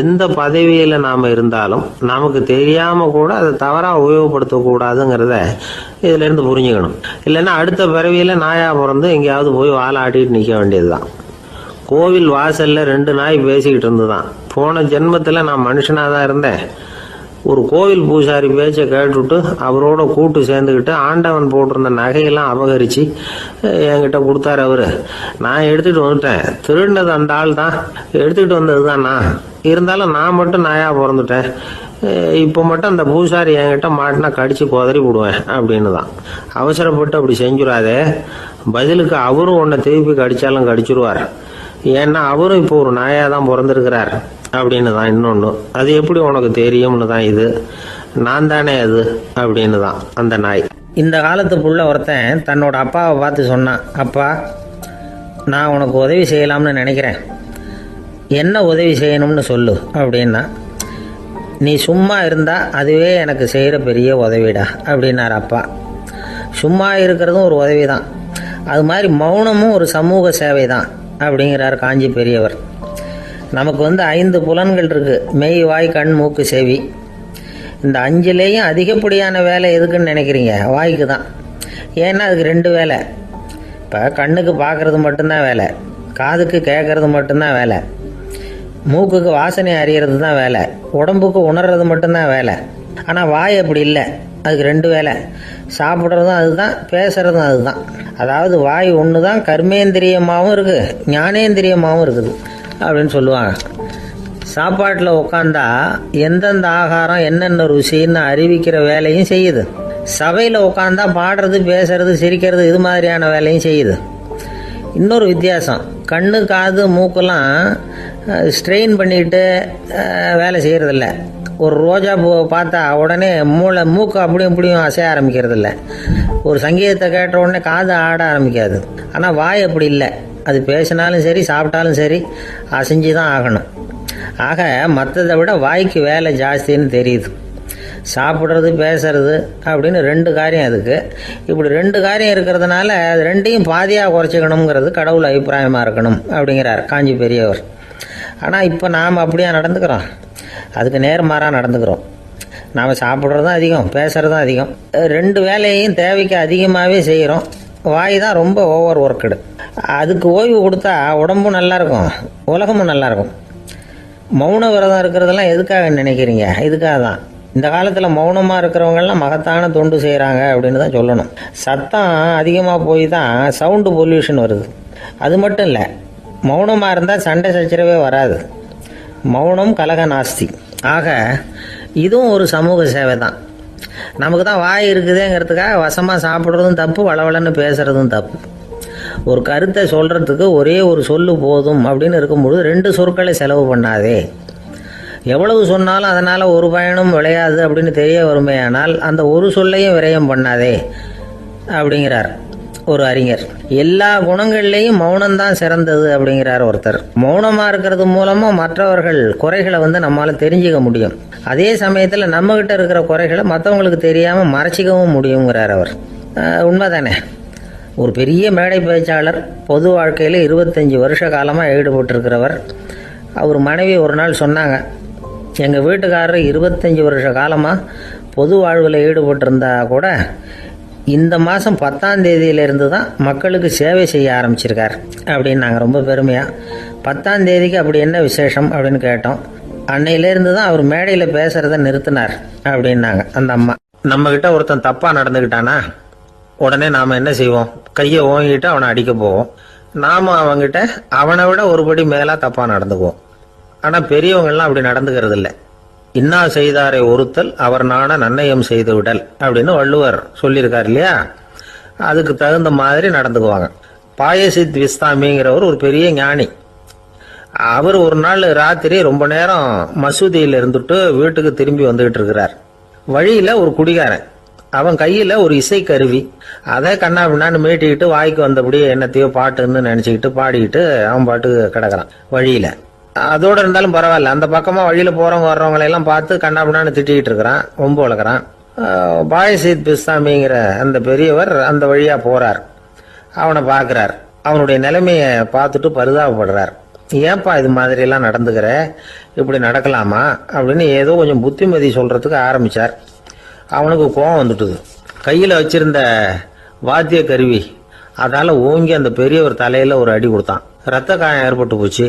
எந்த பதவியில நாம இருந்தாலும் நமக்கு தெரியாம கூட அதை தவறா உபயோகப்படுத்த கூடாதுங்கிறத இதுல இருந்து புரிஞ்சுக்கணும். இல்லைன்னா அடுத்த பிறவியில நாயா பிறந்து எங்கேயாவது போய் வாழை ஆட்டிட்டு நிக்க வேண்டியதுதான். கோவில் வாசல்ல 2 நாய் பேசிக்கிட்டு இருந்துதான். போன ஜென்மத்துல நான் மனுஷனாதான் இருந்தேன். ஒரு கோவில் பூசாரி பேச்சை கேட்டுவிட்டு அவரோட கூட்டு சேர்ந்துக்கிட்டு ஆண்டவன் போட்டிருந்த நகையெல்லாம் அபகரிச்சு என்கிட்ட கொடுத்தாரு அவரு. நான் எடுத்துட்டு வந்துட்டேன். திருடினது அந்த ஆள் தான், எடுத்துக்கிட்டு வந்தது தான் நான். இருந்தாலும் நான் மட்டும் நாயா பிறந்துட்டேன். இப்போ மட்டும் அந்த பூசாரி என்கிட்ட மாட்டினா கடிச்சு குதறி விடுவேன் அப்படின்னு தான். அவசரப்பட்டு அப்படி செஞ்சுடாதே, பதிலுக்கு அவரும் உன்னை திருப்பி கடிச்சாலும் கடிச்சிருவார். ஏன்னா அவரும் இப்போ ஒரு நாயா தான் பிறந்திருக்கிறார் அப்படின்னு தான். இன்னொன்று, அது எப்படி உனக்கு தெரியும்னு தான். இது நான் தானே அது அப்படின்னு தான் அந்த நாய். இந்த காலத்துக்குள்ள ஒருத்தன் தன்னோட அப்பாவை பார்த்து சொன்னான், அப்பா நான் உனக்கு உதவி செய்யலாம்னு நினைக்கிறேன், என்ன உதவி செய்யணும்னு சொல்லு அப்படின்னா. நீ சும்மா இருந்தா அதுவே எனக்கு செய்கிற பெரிய உதவிடா அப்படின்னார் அப்பா. சும்மா இருக்கிறதும் ஒரு உதவி தான், அது மாதிரி மௌனமும் ஒரு சமூக சேவை தான் அப்படிங்கிறார் காஞ்சி பெரியவர். நமக்கு 5 புலன்கள் இருக்கு, மெய், வாய், கண், மூக்கு, செவி. இந்த 5லேயும் அதிகப்படியான வேலை எதுக்குன்னு நினைக்கிறீங்க? வாய்க்கு தான். ஏன்னா அதுக்கு 2 வேலை. இப்போ கண்ணுக்கு பார்க்கறது மட்டும்தான் வேலை, காதுக்கு கேட்கறது மட்டும்தான் வேலை, மூக்குக்கு வாசனை அறியறது தான் வேலை, உடம்புக்கு உணர்றது மட்டும்தான் வேலை. ஆனால் வாய் அப்படி இல்லை, அதுக்கு 2 வேலை. சாப்பிட்றதும் அதுதான், பேசுறதும் அதுதான். அதாவது வாய் ஒன்று தான் கர்மேந்திரியமாகவும் இருக்குது, ஞானேந்திரியமாகவும் இருக்குது அப்படின்னு சொல்லுவாங்க. சாப்பாட்டில் உட்காந்தா எந்தெந்த ஆகாரம் என்னென்ன ருசின்னு அறிவிக்கிற வேலையும் செய்யுது. சபையில் உட்காந்தா பாடுறது, பேசுறது, சிரிக்கிறது, இது மாதிரியான வேலையும் செய்யுது. இன்னொரு வித்தியாசம், கண்ணு, காது, மூக்கெல்லாம் ஸ்ட்ரெயின் பண்ணிட்டு வேலை செய்கிறதில்ல. ஒரு ரோஜா பூவை பார்த்தா உடனே மூக்கு அப்படியும் இப்படியும் அசைய ஆரம்பிக்கிறது இல்லை. ஒரு சங்கீதத்தை கேட்ட உடனே காது ஆட ஆரம்பிக்காது. ஆனால் வாய் அப்படி இல்லை, அது பேசினாலும் சரி சாப்பிட்டாலும் சரி அசைஞ்சு தான் ஆகணும். ஆக மற்றதை விட வாய்க்கு வேலை ஜாஸ்தின்னு தெரியுது. சாப்பிட்றது, பேசுறது அப்படின்னு 2 காரியம் அதுக்கு. இப்படி 2 காரியம் இருக்கிறதுனால அது 2ஐயும் பாதியாக குறைச்சிக்கணுங்கிறது கடவுள் அபிப்பிராயமாக இருக்கணும் அப்படிங்கிறார் காஞ்சி பெரியவர். ஆனால் இப்போ நாம் அப்படியா நடந்துக்கிறோம்? அதுக்கு நேர்மாறாக நடந்துக்கிறோம். நாம் சாப்பிட்றதும் அதிகம், பேசுகிறதும் அதிகம். 2 வேலையையும் தேவைக்கு அதிகமாகவே செய்கிறோம். வாய் தான் ரொம்ப ஓவர் ஒர்க்குடு. அதுக்கு ஓய்வு கொடுத்தா உடம்பும் நல்லாயிருக்கும், உலகமும் நல்லாயிருக்கும். மௌன விரதம் இருக்கிறதெல்லாம் எதுக்காக நினைக்கிறீங்க? இதுக்காக தான். இந்த காலத்தில் மௌனமாக இருக்கிறவங்கெல்லாம் மகத்தான தொண்டு செய்கிறாங்க அப்படின்னு தான் சொல்லணும். சத்தம் அதிகமாக போய் தான் சவுண்டு பொல்யூஷன் வருது. அது மட்டும் இல்லை, மௌனமாக இருந்தால் சண்டை சச்சரவே வராது. மௌனம் கலக நாஸ்தி. ஆக இதுவும் ஒரு சமூக சேவை தான். நமக்கு தான் வாய் இருக்குதுங்கிறதுக்காக வசமாக சாப்பிட்றதும் தப்பு, வளவளன்னு பேசுகிறதும் தப்பு. ஒரு கருத்தை சொல்கிறதுக்கு ஒரே ஒரு சொல்லு போதும் அப்படின்னு இருக்கும்பொழுது 2 சொற்களை செலவு பண்ணாதே. எவ்வளவு சொன்னாலும் அதனால் ஒரு பயனும் விளையாது அப்படின்னு தெரிய வருமையானால் அந்த ஒரு சொல்லையும் விரயம் பண்ணாதே அப்படிங்கிறார். ஒரு அறிஞர். எல்லா குணங்கள்லயும் மௌனம் தான் சிறந்தது அப்படிங்கிறார் ஒருத்தர். மௌனமா இருக்கிறது மூலமா மற்றவர்கள் குறைகளை நம்மால தெரிஞ்சுக்க முடியும். அதே சமயத்துல நம்ம கிட்ட இருக்கிற குறைகளை மற்றவங்களுக்கு தெரியாம மறைச்சிக்கவும் முடியுங்கிறார் அவர். உண்மைதானே? ஒரு பெரிய மேடை பேச்சாளர், பொது வாழ்க்கையில் 25 வருஷ காலமாக ஈடுபட்டிருக்கிறவர். அவர் மனைவி ஒரு நாள் சொன்னாங்க, எங்கள் வீட்டுக்காரர் 25 வருஷ காலமாக பொது வாழ்வில் ஈடுபட்டிருந்தா கூட இந்த மாதம் 10ஆம் தேதியிலிருந்து தான் மக்களுக்கு சேவை செய்ய ஆரம்பிச்சிருக்கார் அப்படின்னு நாங்கள் ரொம்ப பெருமையாக. 10ஆம் தேதிக்கு அப்படி என்ன விசேஷம் அப்படின்னு கேட்டோம். அன்னையிலேருந்து தான் அவர் மேடையில் பேசுகிறத நிறுத்தினார் அப்படின்னாங்க அந்த அம்மா. நம்மக்கிட்ட ஒருத்தன் தப்பாக நடந்துக்கிட்டானா உடனே நாம் என்ன செய்வோம்? கையை ஓங்கிட்டு அவனை அடிக்க போவோம். நாம் அவங்ககிட்ட அவனை விட ஒருபடி மேலாக தப்பாக நடந்துக்குவோம். ஆனால் பெரியவங்கள்லாம் அப்படி நடந்துக்கிறது இல்லை. இன்னா செய்தாரை ஒருத்தல் அவர் நாண நன்னயம் செய்து விடல் அப்படின்னு வள்ளுவர் சொல்லியிருக்கார் இல்லையா? அதுக்கு தகுந்த மாதிரி நடந்துக்குவாங்க. பாயசித் விஸ்தாமிங்கிறவர் ஒரு பெரிய ஞானி. அவர் ஒரு நாள் ராத்திரி ரொம்ப நேரம் மசூதியில் இருந்துட்டு வீட்டுக்கு திரும்பி வந்துகிட்டு இருக்கிறார். வழியில் ஒரு குடிகாரன், அவன் கையில் ஒரு இசைக்கருவி, அதை கண்ணா பின்னான்னு மீட்டிக்கிட்டு வாய்க்கு வந்தபடி என்னத்தையோ பாட்டுன்னு நினச்சிக்கிட்டு பாடிக்கிட்டு அவன் பாட்டுக்கு கிடக்கிறான் வழியில். அதோடு இருந்தாலும் பரவாயில்ல, அந்த பக்கமாக வழியில் போகிறவங்க வர்றவங்களையெல்லாம் பார்த்து கண்ணா பின்னான்னு திட்டிக்கிட்டு இருக்கிறான், ஒம்பு வளர்க்குறான். பாயசீத் பிஸ்தாமிங்கிற அந்த பெரியவர் அந்த வழியாக போகிறார். அவனை பார்க்குறார். அவனுடைய நிலைமையை பார்த்துட்டு பரிதாபப்படுறார். ஏன்பா இது மாதிரியெல்லாம் நடந்துக்கிற, இப்படி நடக்கலாமா அப்படின்னு ஏதோ கொஞ்சம் புத்திமதி சொல்கிறதுக்கு ஆரம்பித்தார். அவனுக்கு கோபம் வந்துட்டுது. கையில் வச்சிருந்த வாத்திய கருவி அதால் ஓங்கி அந்த பெரியவர் தலையில் ஒரு அடி கொடுத்தான். ரத்த காயம் ஏற்பட்டு போச்சு.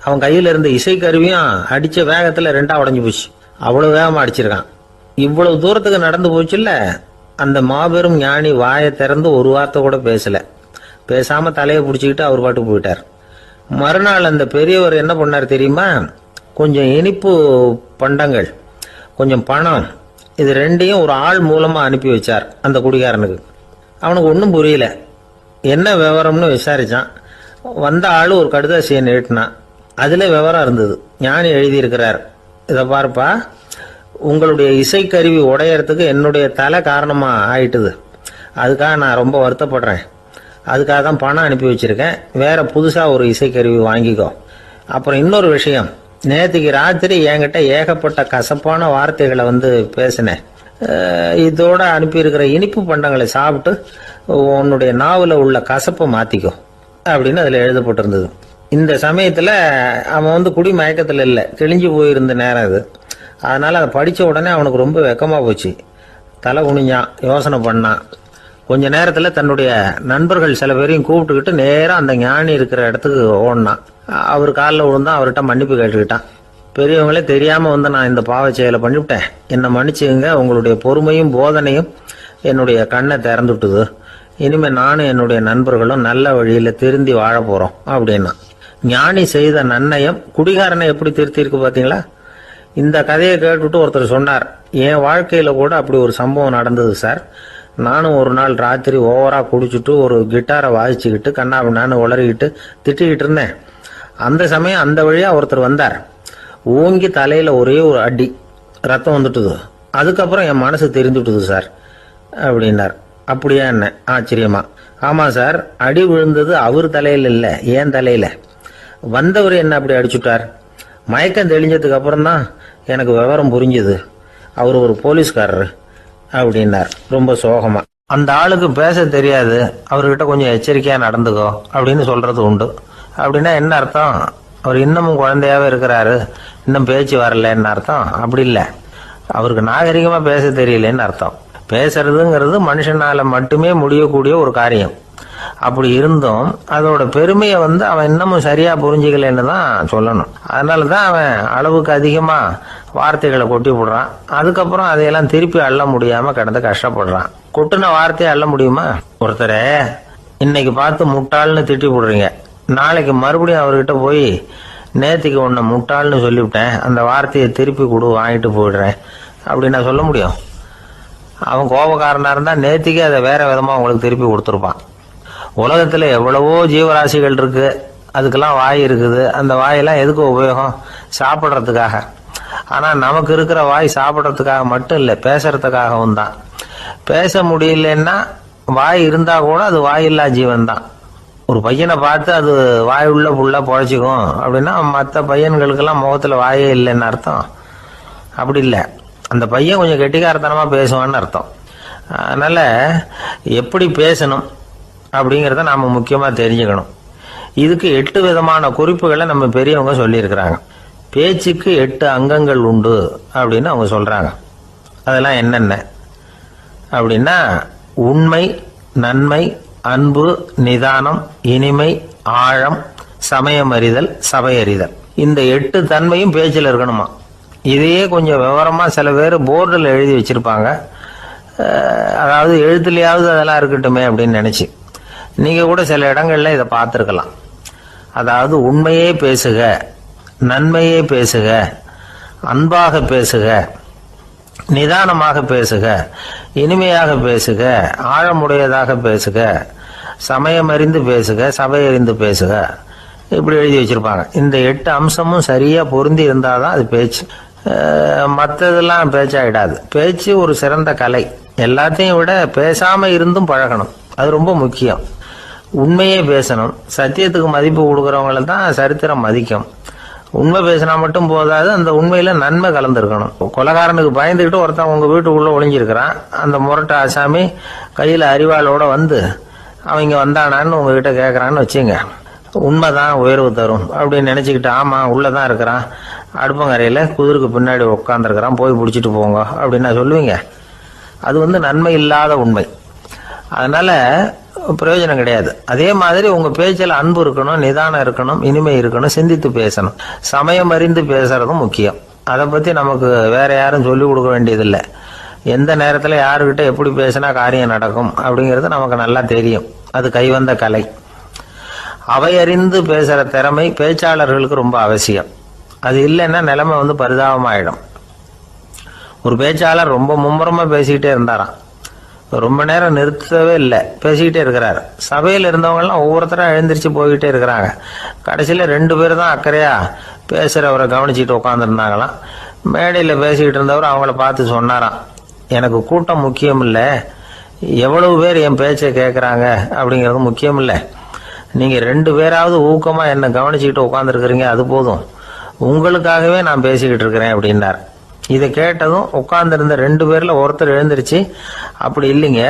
அவன் கையில் இருந்த இசைக்கருவியும் அடித்த வேகத்தில் 2ஆ உடஞ்சி போச்சு. அவ்வளோ வேகமாக அடிச்சிருக்கான். இவ்வளவு தூரத்துக்கு நடந்து போச்சுல்ல, அந்த மாபெரும் ஞானி வாயை திறந்து ஒரு வார்த்தை கூட பேசலை. பேசாமல் தலையை பிடிச்சிக்கிட்டு அவர் பாட்டுக்கு போயிட்டார். மறுநாள் அந்த பெரியவர் என்ன பண்ணார் தெரியுமா? கொஞ்சம் இனிப்பு பண்டங்கள், கொஞ்சம் பணம், இது ரெண்டையும் ஒரு ஆள் மூலமாக அனுப்பி வச்சார் அந்த குடிகாரனுக்கு. அவனுக்கு ஒன்றும் புரியல. என்ன விவரம்னு விசாரித்தான். வந்த ஆள் ஒரு கடுதாசியை நீட்டினான். அதில் விவரம் இருந்தது. ஞானி எழுதியிருக்கிறார், இதை பார்ப்பா, உங்களுடைய இசைக்கருவி உடையறதுக்கு என்னுடைய தலை காரணமாக ஆயிட்டுது. அதுக்காக நான் ரொம்ப வருத்தப்படுறேன். அதுக்காக தான் பணம் அனுப்பி வச்சுருக்கேன். வேறு புதுசாக ஒரு இசைக்கருவி வாங்கிக்கோ. அப்புறம் இன்னொரு விஷயம், நேற்றுக்கு ராத்திரி என்கிட்ட ஏகப்பட்ட கசப்பான வார்த்தைகளை பேசினேன். இதோட அனுப்பியிருக்கிற இனிப்பு பண்டங்களை சாப்பிட்டு உன்னுடைய நாவில் உள்ள கசப்பை மாற்றிக்கோ அப்படின்னு அதில் எழுதப்பட்டிருந்தது. இந்த சமயத்தில் அவன் குடி மயக்கத்தில் இல்லை, கிழிஞ்சு போயிருந்த நேரம் அது. அதனால் அதை படித்த உடனே அவனுக்கு ரொம்ப வெக்கமாக போச்சு. தலை குனிஞ்சான், யோசனை பண்ணான். கொஞ்ச நேரத்தில் தன்னுடைய நண்பர்கள் சில பேரையும் கூப்பிட்டுக்கிட்டு நேராக அந்த ஞானி இருக்கிற இடத்துக்கு ஓடினான். அவர் காலில் விழுந்தான். அவர்கிட்ட மன்னிப்பு கேட்டுக்கிட்டான். பெரியவங்களே தெரியாமல் நான் இந்த பாவ செயலை பண்ணிவிட்டேன், என்னை மன்னிச்சுங்க. உங்களுடைய பொறுமையும் போதனையும் என்னுடைய கண்ணை திறந்துட்டுது. இனிமேல் நானும் என்னுடைய நண்பர்களும் நல்ல வழியில் திருந்தி வாழ போகிறோம் அப்படின்னா. ஞானி செய்த நன்னயம் குடிகாரனை எப்படி திருத்திருக்கு பார்த்தீங்களா? இந்த கதையை கேட்டுவிட்டு ஒருத்தர் சொன்னார், என் வாழ்க்கையில் கூட அப்படி ஒரு சம்பவம் நடந்தது சார். நானும் ஒரு நாள் ராத்திரி ஓவராக குடிச்சிட்டு ஒரு கிட்டாரை வாசிச்சுக்கிட்டு கண்ணாபின்னான்னு உளறிக்கிட்டு திட்டிக்கிட்டு இருந்தேன். அந்த சமயம் அந்த வழியாக ஒருத்தர் வந்தார். ஓங்கி தலையில் ஒரே ஒரு அடி, ரத்தம் வந்துட்டுது. அதுக்கப்புறம் என் மனசு தெரிஞ்சுட்டுது சார் அப்படின்னார். அப்படியா என்ன ஆச்சரியமா? ஆமாம் சார், அடி விழுந்தது அவர் தலையில் இல்லை, ஏன் தலையில். வந்தவர் என்ன அப்படி அடிச்சுட்டார். மயக்கம் தெளிஞ்சதுக்கு அப்புறம் தான் எனக்கு விவரம் புரிஞ்சுது. அவர் ஒரு போலீஸ்காரர் அப்படின்னார் ரொம்ப சோகமா. அந்த ஆளுக்கு பேச தெரியாது, அவர்கிட்ட கொஞ்சம் எச்சரிக்கையாக நடந்துக்கோ அப்படின்னு சொல்றது உண்டு. அப்படின்னா என்ன அர்த்தம்? அவர் இன்னமும் குழந்தையாவே இருக்கிறாரு, இன்னும் பேச்சு வரலன்னு அர்த்தம்? அப்படி இல்லை, அவருக்கு நாகரிகமாக பேச தெரியலன்னு அர்த்தம். பேசுறதுங்கிறது மனுஷனால மட்டுமே முடியக்கூடிய ஒரு காரியம். அப்படி இருந்தும் அதோட பெருமையை அவன் இன்னமும் சரியா புரிஞ்சுக்கலன்னு தான் சொல்லணும். அதனால தான் அவன் அளவுக்கு அதிகமா வார்த்தைகளை கொட்டி விடுறான். அதுக்கப்புறம் அதையெல்லாம் திருப்பி அள்ள முடியாம கிடந்து கஷ்டப்படுறான். கொட்டுன வார்த்தையை அள்ள முடியுமா? ஒருத்தரை இன்னைக்கு பார்த்து முட்டாள்னு திட்டி விடுறீங்க, நாளைக்கு மறுபடியும் அவர்கிட்ட போய் நேத்திக்கு உன்னை முட்டாள்னு சொல்லிவிட்டேன், அந்த வார்த்தையை திருப்பி கொடு, வாங்கிட்டு போயிடுறேன் அப்படின்னு நான் சொல்ல முடியும்? அவன் கோபக்காரனா இருந்தா நேத்திக்கு அதை வேற விதமா உங்களுக்கு திருப்பி கொடுத்துருப்பான். உலகத்துல எவ்வளவோ ஜீவராசிகள் இருக்கு, அதுக்கெல்லாம் வாய் இருக்குது. அந்த வாயெல்லாம் எதுக்கு உபயோகம்? சாப்பிட்றதுக்காக. ஆனா நமக்கு இருக்கிற வாய் சாப்பிட்றதுக்காக மட்டும் இல்லை, பேசுறதுக்காகவும் தான். பேச முடியலன்னா வாய் இருந்தா கூட அது வாயில்லா ஜீவன் தான். ஒரு பையனை பார்த்து அது வாய் உள்ள புள்ள பொழைச்சிக்கும் அப்படின்னா மற்ற பையன்களுக்கெல்லாம் முகத்துல வாயே இல்லைன்னு அர்த்தம். அப்படி இல்லை, அந்த பையன் கொஞ்சம் கெட்டிக்காரத்தனமா பேசுவான்னு அர்த்தம். அதனால எப்படி பேசணும் அப்படிங்கிறத நாம முக்கியமா தெரிஞ்சுக்கணும். இதுக்கு 8 விதமான குறிப்புகளை நம்ம பெரியவங்க சொல்லியிருக்கிறாங்க. பேச்சுக்கு 8 அங்கங்கள் உண்டு அப்படின்னு அவங்க சொல்றாங்க. அதெல்லாம் என்னென்ன அப்படின்னா உண்மை, நன்மை, அன்பு, நிதானம், இனிமை, ஆழம், சமயமறிதல், சபையறிதல். இந்த 8 தன்மையும் பேச்சில் இருக்கணுமா. இதையே கொஞ்சம் விவரமா சில பேர் போர்டில் எழுதி வச்சிருப்பாங்க. அதாவது எழுத்துலையாவது அதெல்லாம் இருக்கட்டுமே அப்படின்னு நினைச்சு நீங்க கூட சில இடங்கள்ல இதை பார்த்துருக்கலாம். அதாவது உண்மையே பேசுக, நன்மையே பேசுக, அன்பாக பேசுக, நிதானமாக பேசுக, இனிமையாக பேசுக, ஆழமுடையதாக பேசுக, சமயமறிந்து பேசுக, சபையறிந்து பேசுக, இப்படி எழுதி வச்சிருப்பாங்க. இந்த 8 அம்சமும் சரியா பொருந்தி இருந்தாதான் அது பேச்சு. மற்றதெல்லாம் பேச்சாயிடாது. பேச்சு ஒரு சிறந்த கலை. எல்லாத்தையும் விட பேசாம இருந்தும் பழகணும், அது ரொம்ப முக்கியம். உண்மையே பேசணும். சத்தியத்துக்கு மதிப்பு கொடுக்கறவங்கள தான் சரித்திரம் மதிக்கும். உண்மை பேசினா மட்டும் போதாது, அந்த உண்மையில நன்மை கலந்துருக்கணும். கொலைகாரனுக்கு பயந்துகிட்டு ஒருத்தன் உங்க வீட்டுக்குள்ள ஒளிஞ்சிருக்கிறான். அந்த முரட்டு ஆசாமி கையில அரிவாளோட வந்து அவங்க வந்தானான்னு உங்ககிட்ட கேட்கறான்னு வச்சுங்க. உண்மைதான் உயர்வு தரும் அப்படின்னு நினைச்சுக்கிட்டு ஆமா உள்ளதான் இருக்கிறான், அடுப்பங்கரையில குதிருக்கு பின்னாடி உட்காந்துருக்கிறான், போய் பிடிச்சிட்டு போங்க அப்படின்னு சொல்லுவீங்க. அது நன்மை இல்லாத உண்மை. அதனால பிரயோஜனம் கிடையாது. அதே மாதிரி உங்க பேச்சில் அன்பு இருக்கணும், நிதானம் இருக்கணும், இனிமை இருக்கணும், சிந்தித்து பேசணும், சமயம் அறிந்து பேசுறதும் முக்கியம். அதை பத்தி நமக்கு வேற யாரும் சொல்லிக் கொடுக்க வேண்டியதில்லை. எந்த நேரத்துல யாருக்கிட்ட எப்படி பேசினா காரியம் நடக்கும் அப்படிங்கிறது நமக்கு நல்லா தெரியும். அது கைவந்த கலை. அவையறிந்து பேசுற திறமை பேச்சாளர்களுக்கு ரொம்ப அவசியம். அது இல்லைன்னா நிலைமை பரிதாபமாயிடும். ஒரு பேச்சாளர் ரொம்ப மும்முரமா பேசிக்கிட்டே இருந்தாராம். ரொம்ப நேரம் நிறுத்தவே இல்லை, பேசிக்கிட்டே இருக்கிறாரு. சபையில் இருந்தவங்க எல்லாம் ஒவ்வொருத்தரும் எழுந்திரிச்சு போய்கிட்டே இருக்கிறாங்க. கடைசியில 2 பேர் தான் அக்கறையா பேசுறவரை கவனிச்சுட்டு உட்காந்துருந்தாங்களாம். மேடையில் பேசிக்கிட்டு இருந்தவர் அவங்கள பார்த்து சொன்னாராம், எனக்கு கூட்டம் முக்கியம் இல்லை, எவ்வளவு பேர் என் பேச்சை கேட்கறாங்க அப்படிங்கிறது முக்கியம் இல்லை. நீங்க 2 பேராவது ஊக்கமா என்னை கவனிச்சுக்கிட்டு உட்காந்துருக்கிறீங்க, அது போதும். உங்களுக்காகவே நான் பேசிக்கிட்டு இருக்கிறேன் அப்படின்னார். இதை கேட்டதும் உட்கார்ந்துருந்த 2 பேர்ல ஒருத்தர் எழுந்திருச்சு, அப்படி இல்லைங்க,